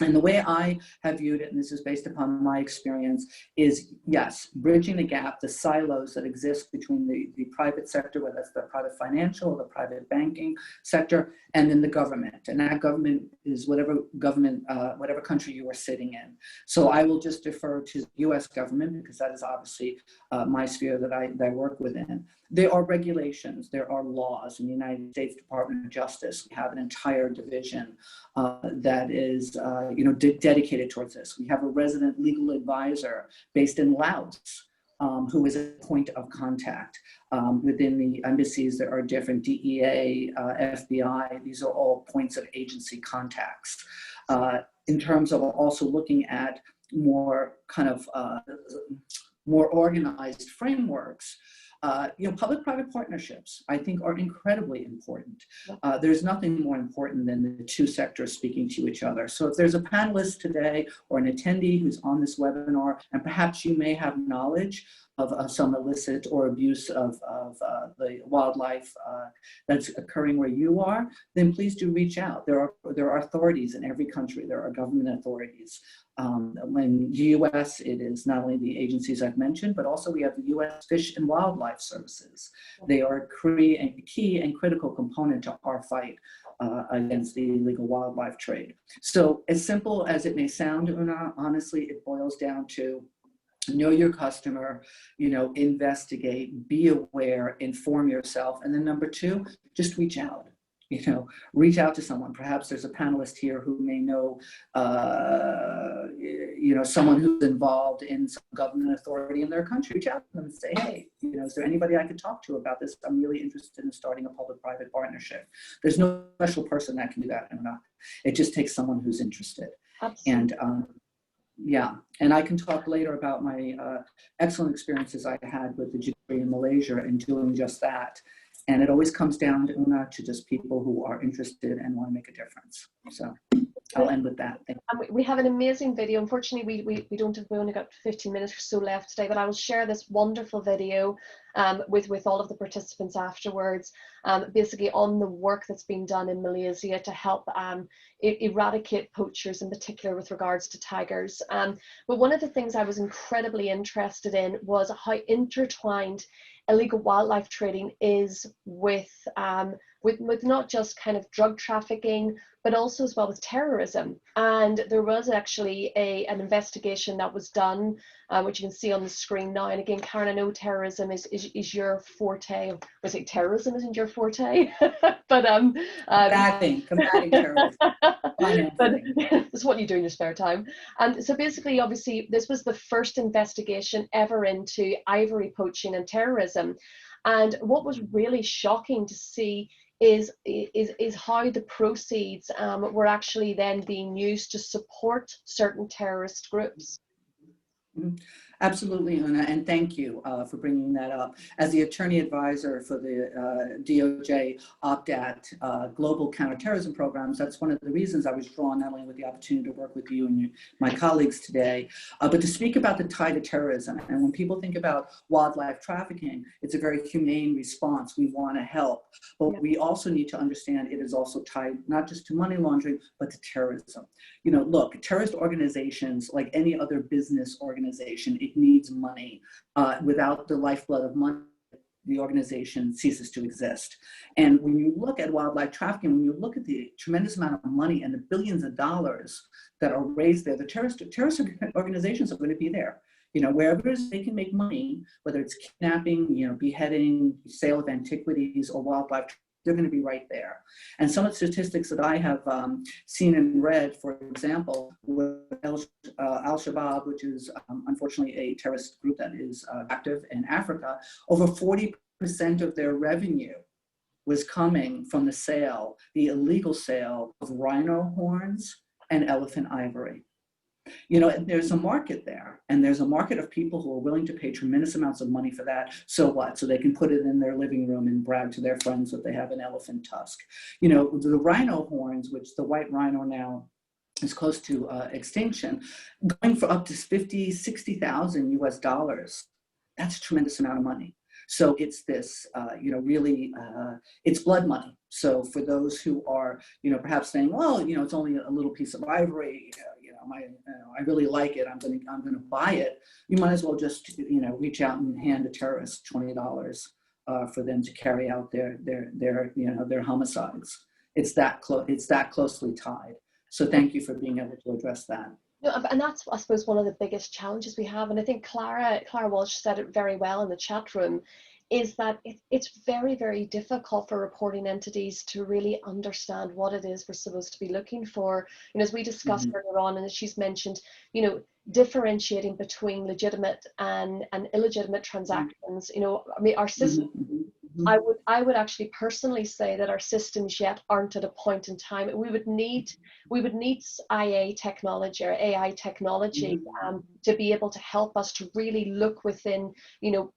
And the way I have viewed it, and this is based upon my experience, is yes, bridging the gap, the silos that exist between the private sector, whether it's the private financial or the private banking sector, and then the government. And that government is whatever government, whatever country you are sitting in. So I will just defer to the US government, because that is obviously my sphere that I work within. There are regulations, there are laws. In the United States Department of Justice, we have an entire division that is dedicated towards this. We have a resident legal advisor based in Laos who is a point of contact. Within the embassies, there are different DEA, FBI, these are all points of agency contacts. In terms of also looking at more kind of more organized frameworks, Public-private partnerships, I think, are incredibly important. There's nothing more important than the two sectors speaking to each other. So if there's a panelist today or an attendee who's on this webinar, and perhaps you may have knowledge of some illicit or abuse of the wildlife that's occurring where you are, then please do reach out. There are authorities in every country. There are government authorities. In the U.S., it is not only the agencies I've mentioned, but also we have the U.S. Fish and Wildlife Services. They are a key and critical component to our fight against the illegal wildlife trade. So as simple as it may sound, Una, honestly, it boils down to know your customer, investigate, be aware, inform yourself. And then number two, just reach out. Reach out to someone. Perhaps there's a panelist here who may know, someone who's involved in some government authority in their country. Reach out to them and say, hey, is there anybody I could talk to about this? I'm really interested in starting a public-private partnership. There's no special person that can do that. It just takes someone who's interested. Absolutely. And I can talk later about my excellent experiences I had with the judiciary in Malaysia in doing just that. And it always comes down to, Una, to just people who are interested and want to make a difference. So I'll end with that. Thank you. We have an amazing video. Unfortunately, we only got 15 minutes or so left today, but I will share this wonderful video with all of the participants afterwards, basically on the work that's been done in Malaysia to help eradicate poachers, in particular with regards to tigers. But one of the things I was incredibly interested in was how intertwined illegal wildlife trading is with not just kind of drug trafficking, but also as well with terrorism. And there was actually an investigation that was done, which you can see on the screen now. And again, Karen, I know terrorism is your forte. I say terrorism isn't your forte, but combating terrorism. But it's what you do in your spare time. And so basically, obviously, this was the first investigation ever into ivory poaching and terrorism. And what was really shocking to see is how the proceeds were actually then being used to support certain terrorist groups. Absolutely, Una, and thank you for bringing that up. As the attorney advisor for the DOJ OPDAT global counterterrorism programs, that's one of the reasons I was drawn not only with the opportunity to work with you and my colleagues today, but to speak about the tie to terrorism. And when people think about wildlife trafficking, it's a very humane response. We want to help, but we also need to understand it is also tied not just to money laundering, but to terrorism. Look, terrorist organizations, like any other business organization, it needs money. Without the lifeblood of money, the organization ceases to exist. And when you look at wildlife trafficking, when you look at the tremendous amount of money and the billions of dollars that are raised there, the terrorist organizations are going to be there. Wherever they can make money, whether it's kidnapping, beheading, sale of antiquities, or wildlife, they're going to be right there. And some of the statistics that I have seen and read, for example, with Al-Shabaab, which is unfortunately a terrorist group that is active in Africa, over 40% of their revenue was coming from the illegal sale of rhino horns and elephant ivory. There's a market there, and there's a market of people who are willing to pay tremendous amounts of money for that. So what? So they can put it in their living room and brag to their friends that they have an elephant tusk. The rhino horns, which the white rhino now is close to extinction, going for up to 50, 60,000 US dollars. That's a tremendous amount of money. So it's this, really, it's blood money. So for those who are, perhaps saying, well, it's only a little piece of ivory, I really like it, I'm going to buy it. You might as well just, reach out and hand a terrorist $20 for them to carry out their homicides. It's that closely tied. So thank you for being able to address that. And that's, I suppose, one of the biggest challenges we have. And I think Clara Walsh said it very well in the chat room, is that it's very, very difficult for reporting entities to really understand what it is we're supposed to be looking for. As we discussed earlier on, and as she's mentioned, differentiating between legitimate and illegitimate transactions. Our system I would actually personally say that our systems yet aren't at a point in time. We would need IA technology or AI technology to be able to help us to really look within,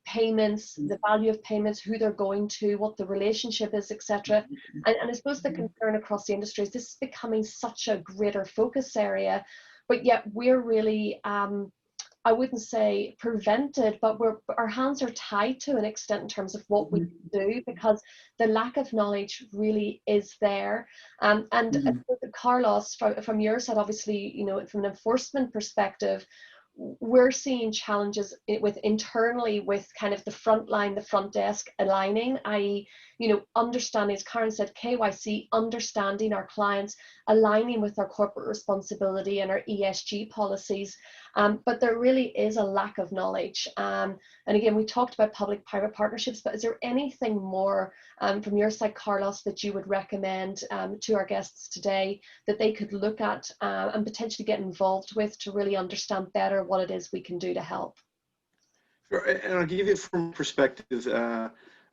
payments, the value of payments, who they're going to, what the relationship is, etc. And I suppose the concern across the industry is this is becoming such a greater focus area, but yet we're really I wouldn't say prevented, but our hands are tied to an extent in terms of what we can do, because the lack of knowledge really is there. And Carlos, from your side, obviously, from an enforcement perspective, we're seeing challenges internally with kind of the front line, the front desk aligning, i.e., understanding, as Karen said, KYC, understanding our clients, aligning with our corporate responsibility and our ESG policies. But there really is a lack of knowledge. And again, we talked about public-private partnerships, but is there anything more from your side, Carlos, that you would recommend to our guests today that they could look at and potentially get involved with to really understand better what it is we can do to help? Sure. And I'll give you from perspective,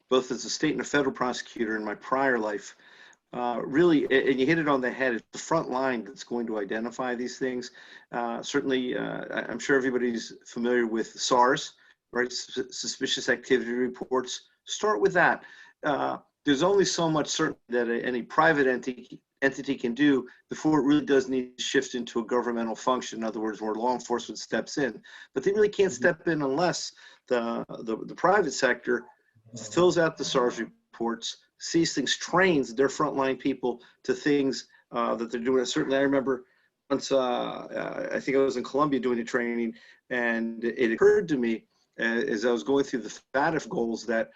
both as a state and a federal prosecutor in my prior life, really, and you hit it on the head, it's the front line that's going to identify these things. Certainly, I'm sure everybody's familiar with SARS, right? Suspicious activity reports. Start with that. There's only so much certainty that any private entity can do before it really does need to shift into a governmental function. In other words, where law enforcement steps in. But they really can't step in unless the private sector fills out the SARS reports, sees things, trains their frontline people to things that they're doing. Certainly, I remember once, I think I was in Colombia doing a training, and it occurred to me as I was going through the FATF goals that,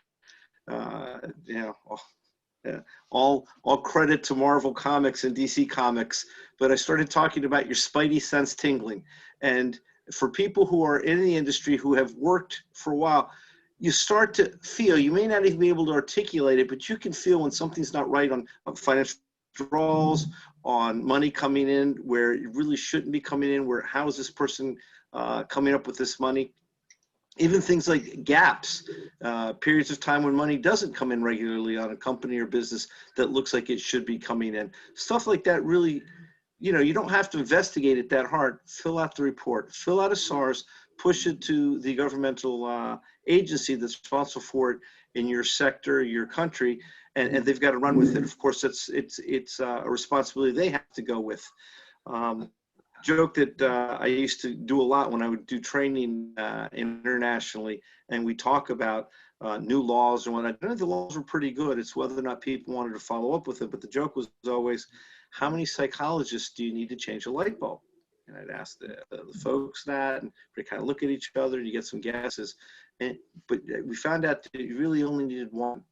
all credit to Marvel Comics and DC Comics, but I started talking about your spidey sense tingling. And for people who are in the industry, who have worked for a while, you start to feel, you may not even be able to articulate it, but you can feel when something's not right on financial withdrawals, on money coming in where it really shouldn't be coming in, where how is this person coming up with this money? Even things like gaps, periods of time when money doesn't come in regularly on a company or business that looks like it should be coming in. Stuff like that really, you don't have to investigate it that hard. Fill out the report, fill out a SARS, push it to the governmental agency that's responsible for it in your sector, your country, and they've got to run with it. Of course, it's a responsibility they have to go with. Joke that I used to do a lot when I would do training internationally, and we talk about new laws and whatnot. I know the laws were pretty good. It's whether or not people wanted to follow up with it. But the joke was always, how many psychologists do you need to change a light bulb? And I'd ask the folks that, and we kind of look at each other, and you get some guesses. But we found out that you really only needed one,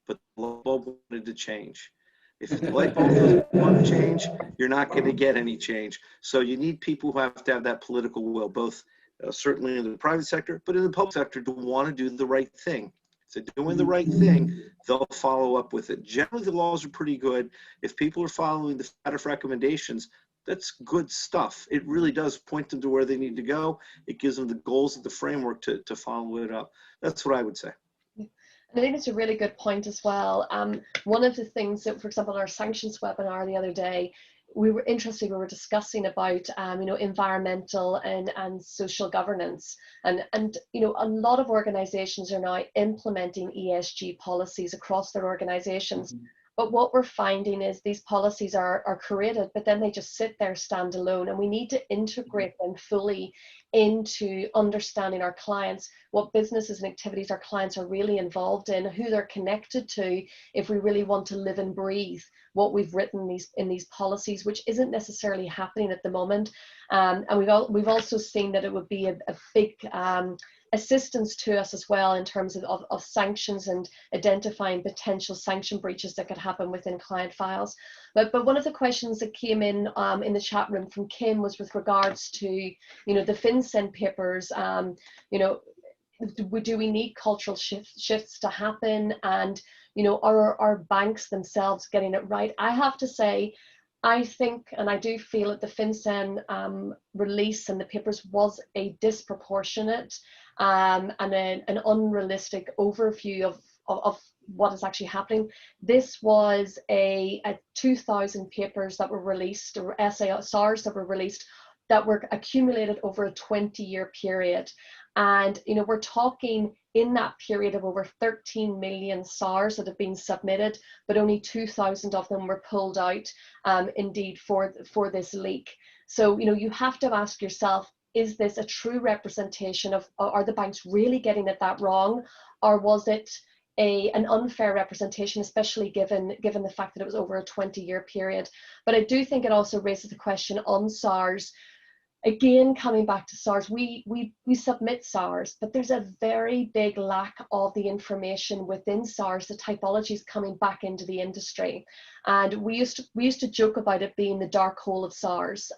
but the light bulb wanted to change. If the light bulb doesn't want to change, you're not going to get any change. So you need people who have to have that political will, both certainly in the private sector, but in the public sector, to want to do the right thing. So doing the right thing, they'll follow up with it. Generally, the laws are pretty good. If people are following the FATF recommendations, that's good stuff. It really does point them to where they need to go. It gives them the goals of the framework to follow it up. That's what I would say. And I think it's a really good point as well. One of the things that, for example, our sanctions webinar the other day, we were discussing about, environmental and social governance. And a lot of organizations are now implementing ESG policies across their organizations. But what we're finding is these policies are created, but then they just sit there standalone, and we need to integrate them fully into understanding our clients, what businesses and activities our clients are really involved in, who they're connected to, if we really want to live and breathe what we've written in these policies, which isn't necessarily happening at the moment. And we've also seen that it would be a big assistance to us as well in terms of sanctions and identifying potential sanction breaches that could happen within client files. But one of the questions that came in the chat room from Kim was with regards to, the FinCEN papers. Do we need cultural shifts to happen? And, are our banks themselves getting it right? I have to say, I think, and I do feel that the FinCEN release and the papers was a disproportionate and an unrealistic overview of what is actually happening. This was a 2,000 papers that were released, or SARs that were released, that were accumulated over a 20-year period. And we're talking in that period of over 13 million SARs that have been submitted, but only 2,000 of them were pulled out, indeed, for this leak. So you have to ask yourself, is this a true representation of, are the banks really getting it that wrong, or was it an unfair representation, especially given the fact that it was over a 20-year period? But I do think it also raises the question on SARs. Again, coming back to SARs, we submit SARs, but there's a very big lack of the information within SARs, the typologies coming back into the industry. And we used to joke about it being the dark hole of SARs.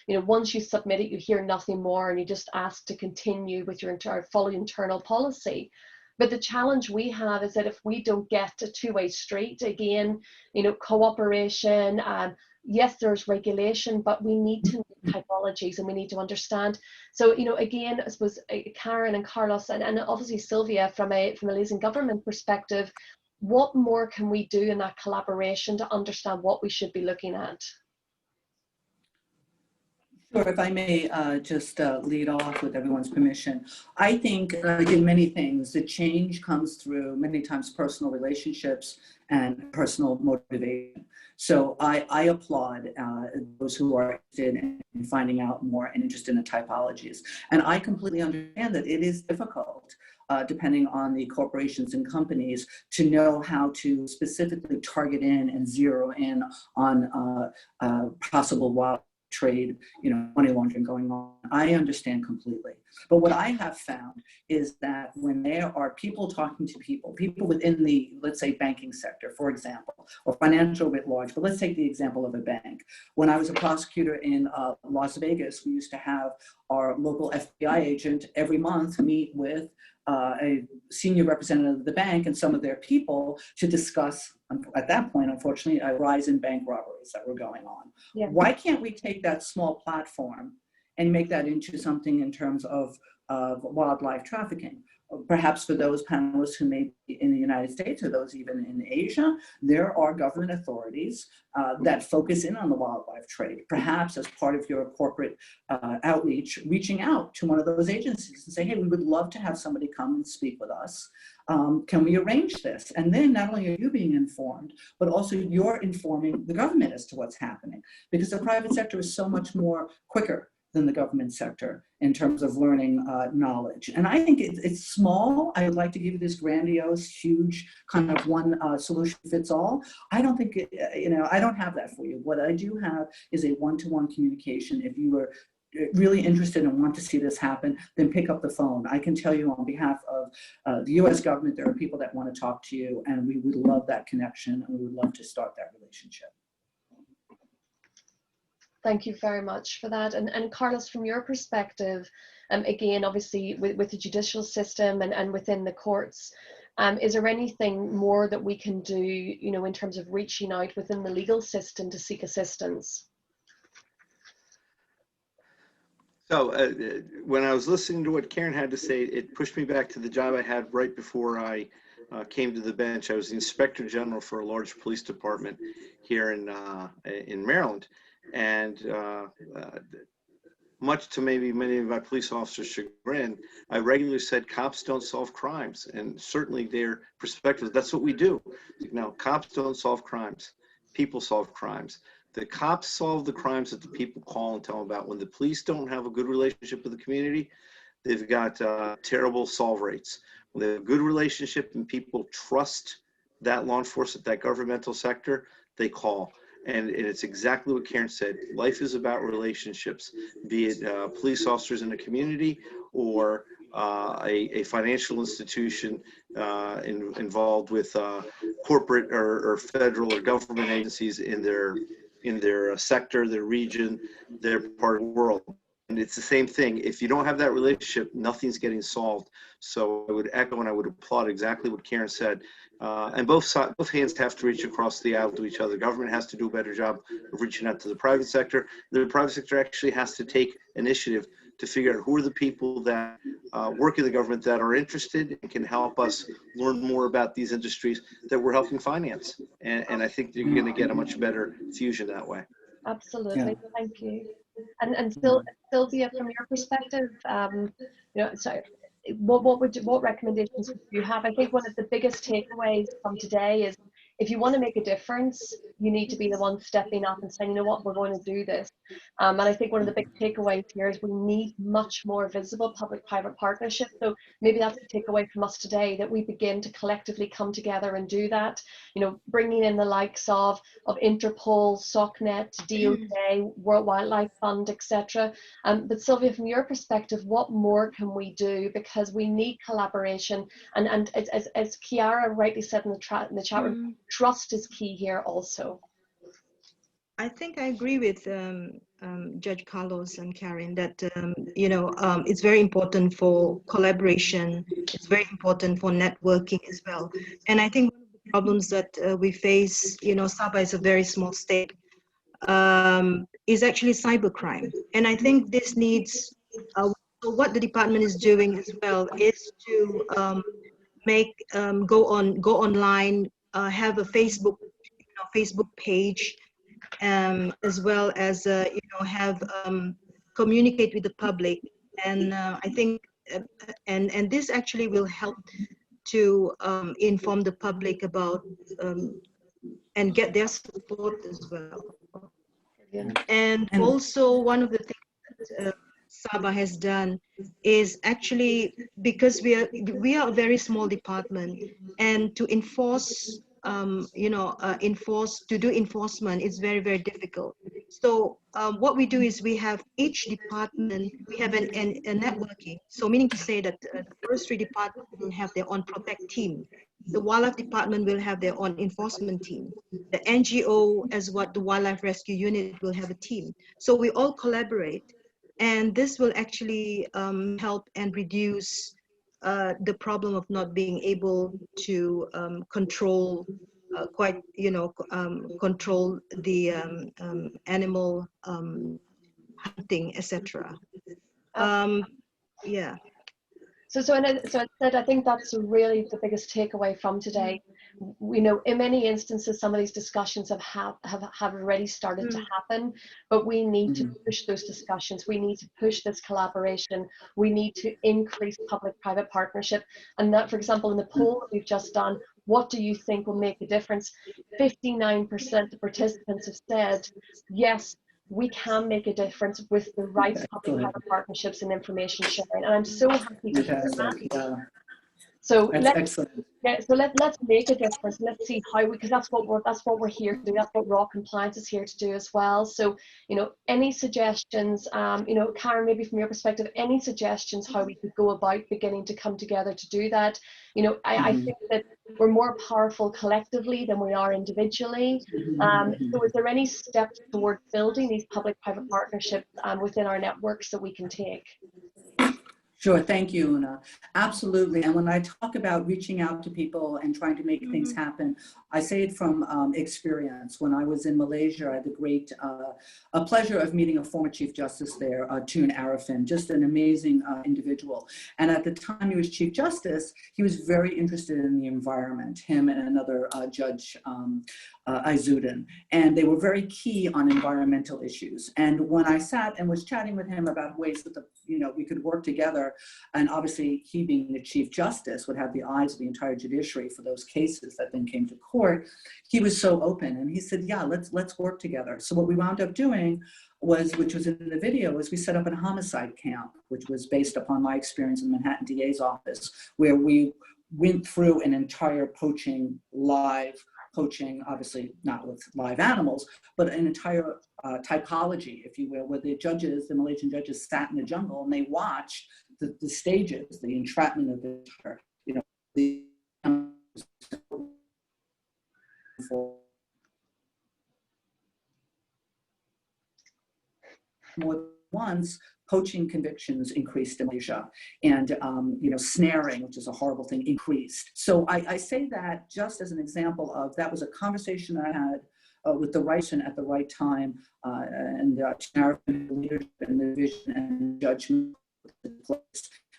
Once you submit it, you hear nothing more, and you just ask to continue with your follow internal policy. But the challenge we have is that if we don't get a two-way street, again, cooperation, yes, there's regulation, but we need to know typologies, and we need to understand. So, again, I suppose Karen and Carlos, and obviously Sylvia, from a liaison government perspective, what more can we do in that collaboration to understand what we should be looking at? Sure, if I may just lead off with everyone's permission. I think, like in many things, the change comes through many times personal relationships and personal motivation. So I applaud those who are interested in finding out more and interested in the typologies. And I completely understand that it is difficult, depending on the corporations and companies, to know how to specifically target in and zero in on possible wild trade, money laundering going on. I understand completely. But what I have found is that when there are people talking to people within the, let's say, banking sector, for example, or financial writ large, but let's take the example of a bank. When I was a prosecutor in Las Vegas, we used to have our local FBI agent every month meet with a senior representative of the bank and some of their people to discuss, at that point, unfortunately, a rise in bank robberies that were going on. Yeah. Why can't we take that small platform and make that into something in terms of wildlife trafficking? Perhaps for those panelists who may be in the United States or those even in Asia, there are government authorities that focus in on the wildlife trade. Perhaps as part of your corporate outreach, reaching out to one of those agencies and say, hey, we would love to have somebody come and speak with us. Can we arrange this? And then not only are you being informed, but also you're informing the government as to what's happening, because the private sector is so much more quicker than the government sector in terms of learning knowledge. And I think it's small. I would like to give you this grandiose, huge kind of one solution fits all. I don't think, I don't have that for you. What I do have is a one-to-one communication. If you were really interested and want to see this happen, then pick up the phone. I can tell you on behalf of the US government, there are people that want to talk to you, and we would love that connection, and we would love to start that relationship. Thank you very much for that. And Carlos, from your perspective, again, obviously with the judicial system and within the courts, is there anything more that we can do, in terms of reaching out within the legal system to seek assistance? So when I was listening to what Karen had to say, it pushed me back to the job I had right before I came to the bench. I was the Inspector General for a large police department here in Maryland. And much to maybe many of my police officers' chagrin, I regularly said cops don't solve crimes, and certainly their perspective, that's what we do. No, cops don't solve crimes, people solve crimes. The cops solve the crimes that the people call and tell them about. When the police don't have a good relationship with the community, they've got terrible solve rates. When they have a good relationship and people trust that law enforcement, that governmental sector, they call. And it's exactly what Karen said. Life is about relationships, be it police officers in a community or a financial institution involved with corporate or federal or government agencies in their sector, their region, their part of the world. And it's the same thing. If you don't have that relationship, nothing's getting solved. So I would echo and I would applaud exactly what Karen said. And both hands have to reach across the aisle to each other. The government has to do a better job of reaching out to the private sector. The private sector actually has to take initiative to figure out who are the people that work in the government that are interested and can help us learn more about these industries that we're helping finance. And I think you're going to get a much better fusion that way. Absolutely, Yeah. thank you. And Sylvia, from your perspective, so what recommendations would you have? I think one of the biggest takeaways from today is, if you want to make a difference, you need to be the one stepping up and saying, you know what, we're going to do this. And I think one of the big takeaways here is we need much more visible public-private partnership. So maybe that's the takeaway from us today, that we begin to collectively come together and do that. Bringing in the likes of Interpol, SOCNet, DOJ, World Wildlife Fund, etc. But Sylvia, from your perspective, what more can we do? Because we need collaboration, and as Chiara rightly said in the chat room, trust is key here also. I think I agree with Judge Carlos and Karen that it's very important for collaboration. It's very important for networking as well. And I think one of the problems that we face, Sabah is a very small state, is actually cybercrime. And I think this needs, so what the department is doing as well is to go online, have a Facebook page, as well as have communicate with the public, and I think and this actually will help to inform the public about and get their support as well. And also one of the things that Sabah has done is actually, because we are a very small department, and to enforce to do enforcement is very, very difficult. So what we do is we have each department, we have a networking. So meaning to say that the forestry department will have their own protect team. The wildlife department will have their own enforcement team. The NGO, as what the wildlife rescue unit, will have a team. So we all collaborate, and this will actually help and reduce the problem of not being able to control control the animal hunting, etc. Yeah. So I think that's really the biggest takeaway from today. In many instances, some of these discussions have already started to happen, but we need to push those discussions. We need to push this collaboration. We need to increase public-private partnership. And that, for example, in the poll that we've just done, what do you think will make a difference? 59% of participants have said, yes, we can make a difference with the right public-private partnerships and information sharing. And I'm so happy to hear that. Yeah. So Excellent. let's make a difference. Let's see how because that's what we're here to do. That's what Raw Compliance is here to do as well. So any suggestions, Karen, maybe from your perspective, any suggestions how we could go about beginning to come together to do that? I think that we're more powerful collectively than we are individually. So is there any steps toward building these public-private partnerships within our networks that we can take? Sure, thank you, Una. Absolutely, and when I talk about reaching out to people and trying to make things happen, I say it from experience. When I was in Malaysia, I had the great pleasure of meeting a former Chief Justice there, Tun Arifin, just an amazing individual. And at the time he was Chief Justice, he was very interested in the environment, him and another judge, Aizuddin, and they were very key on environmental issues. And when I sat and was chatting with him about ways that we could work together, and obviously he being the Chief Justice would have the eyes of the entire judiciary for those cases that then came to court, he was so open and he said, yeah, let's work together. So what we wound up doing was, which was in the video, was we set up a homicide camp, which was based upon my experience in the Manhattan DA's office, where we went through an entire live poaching, obviously not with live animals, but an entire typology, if you will, where the Malaysian judges sat in the jungle and they watched the stages, the entrapment of the more than once, poaching convictions increased in Malaysia, and snaring, which is a horrible thing, increased. So I say that just as an example of, that was a conversation I had with the right person at the right time, and the leadership and the vision and judgment.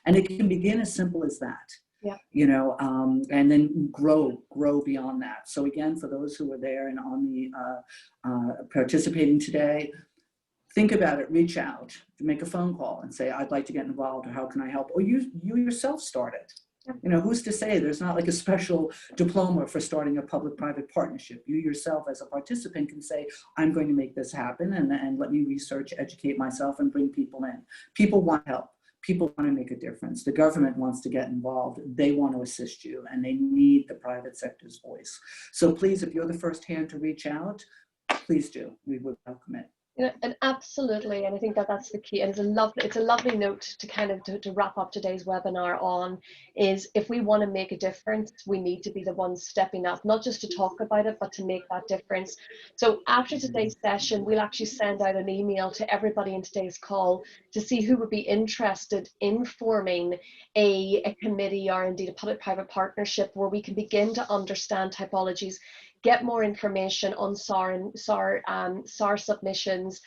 And it can begin as simple as that. Yeah. You know, and then grow beyond that. So again, for those who are there and on the participating today, think about it, reach out, make a phone call and say, I'd like to get involved, or how can I help? Or you yourself start it. You know, who's to say there's not like a special diploma for starting a public-private partnership? You yourself as a participant can say, I'm going to make this happen, and let me research, educate myself, and bring people in. People want help. People want to make a difference. The government wants to get involved. They want to assist you, and they need the private sector's voice. So please, if you're the first hand to reach out, please do. We would welcome it. You know, and absolutely, and I think that that's the key. And it's a lovely note to kind of to wrap up today's webinar on, is if we want to make a difference, we need to be the ones stepping up, not just to talk about it, but to make that difference. So after today's session, we'll actually send out an email to everybody in today's call to see who would be interested in forming a committee, or indeed a public-private partnership, where we can begin to understand typologies, get more information on SAR submissions,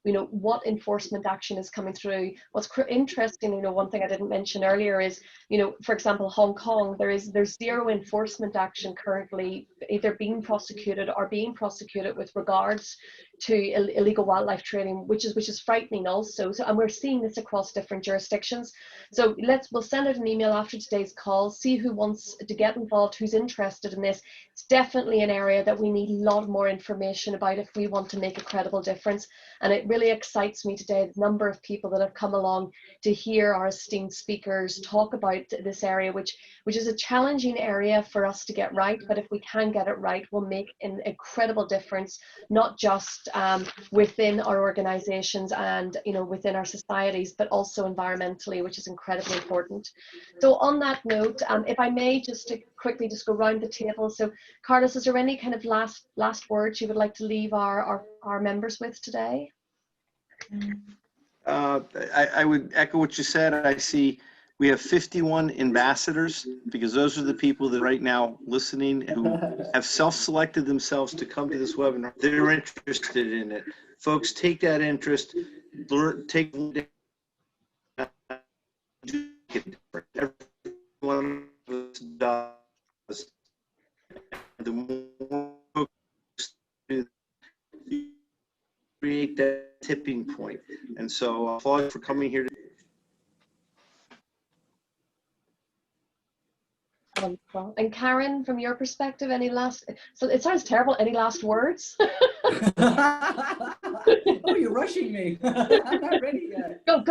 you know, what enforcement action is coming through. What's interesting, you know, one thing I didn't mention earlier is, you know, for example, Hong Kong, there's zero enforcement action currently either being prosecuted or being prosecuted with regards to illegal wildlife trading, which is frightening also. So, and we're seeing this across different jurisdictions. So we'll send out an email after today's call, see who wants to get involved, who's interested in this. It's definitely an area that we need a lot more information about if we want to make a credible difference. And it really excites me today, the number of people that have come along to hear our esteemed speakers talk about this area, which is a challenging area for us to get right. But if we can get it right, we'll make an incredible difference, not just within our organizations and, you know, within our societies, but also environmentally, which is incredibly important. So on that note, if I may just to quickly just go round the table. So Carlos, is there any kind of last words you would like to leave our members with today? I would echo what you said. I see we have 51 ambassadors, because those are the people that right now listening who have self-selected themselves to come to this webinar. They're interested in it. Folks, take that interest, take everyone does. The more create that tipping point. And so I applaud you for coming here. Wonderful. And Karen, from your perspective, any last, so it sounds terrible, any last words? Oh, you're rushing me. I'm not ready yet. Go.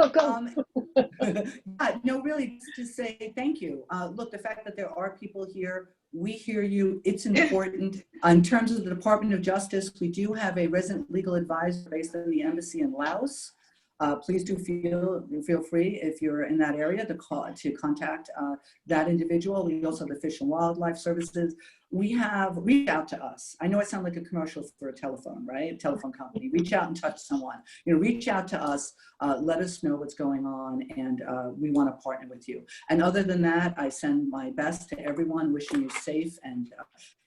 Yeah, no, really, just to say thank you. Look, the fact that there are people here, we hear you, it's important. In terms of the Department of Justice, we do have a resident legal advisor based in the embassy in Laos. Please do feel free, if you're in that area, to contact that individual. We also have the Fish and Wildlife Services. Reach out to us. I know it sounds like a commercial for a telephone, right? A telephone company. Reach out and touch someone. You know, reach out to us. Let us know what's going on, and we want to partner with you. And other than that, I send my best to everyone, wishing you safe and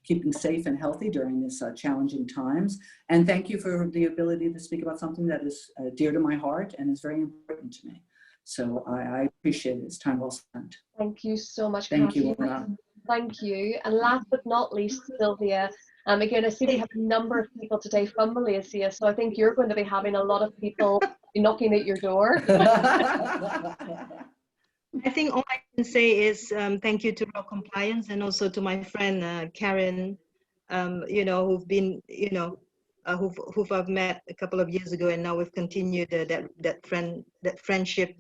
keeping safe and healthy during this challenging times. And thank you for the ability to speak about something that is dear to my heart and is very important to me. So I appreciate it. It's time well spent. Thank you so much. Thank Kathy. you, Laura. Thank you. And last but not least, Sylvia. Again, I see we have a number of people today from Malaysia, so I think you're going to be having a lot of people knocking at your door. I think all I can say is thank you to Raw Compliance, and also to my friend Karen, you know, who've been, you know, who I've met a couple of years ago, and now we've continued that friendship.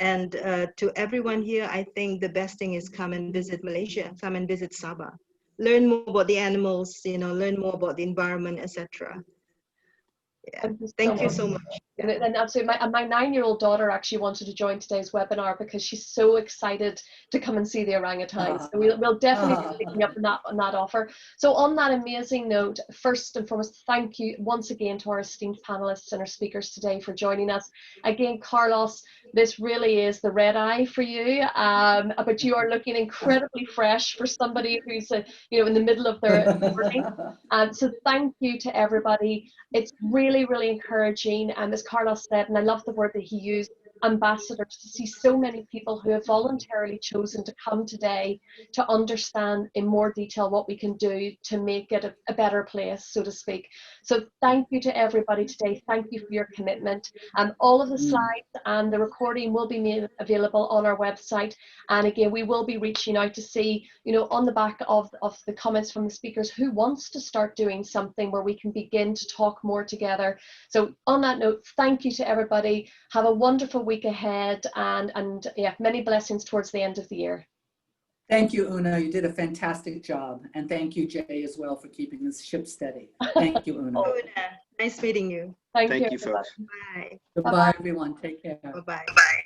And to everyone here, I think the best thing is come and visit Malaysia, come and visit Sabah, learn more about the animals, you know, learn more about the environment, etc. Yeah. Thank you so much. And absolutely, my 9-year-old daughter actually wanted to join today's webinar because she's so excited to come and see the orangutan. So we'll definitely be picking up on that offer. So on that amazing note, first and foremost, thank you once again to our esteemed panelists and our speakers today for joining us. Again, Carlos, this really is the red eye for you, but you are looking incredibly fresh for somebody who's in the middle of their journey. So thank you to everybody. It's really, really encouraging, as Carlos said, and I love the word that he used, ambassadors, to see so many people who have voluntarily chosen to come today to understand in more detail what we can do to make it a better place, so to speak. So thank you to everybody today. Thank you for your commitment. All of the slides and the recording will be made available on our website. And again, we will be reaching out to see, on the back of the comments from the speakers, who wants to start doing something where we can begin to talk more together. So on that note, thank you to everybody. Have a wonderful week ahead, and yeah, many blessings towards the end of the year. Thank you, Una. You did a fantastic job. And thank you, Jay, as well, for keeping this ship steady. Thank you, Una. Una, nice meeting you. Thank you, folks. Bye. Goodbye, everyone. Take care. Bye-bye. Bye.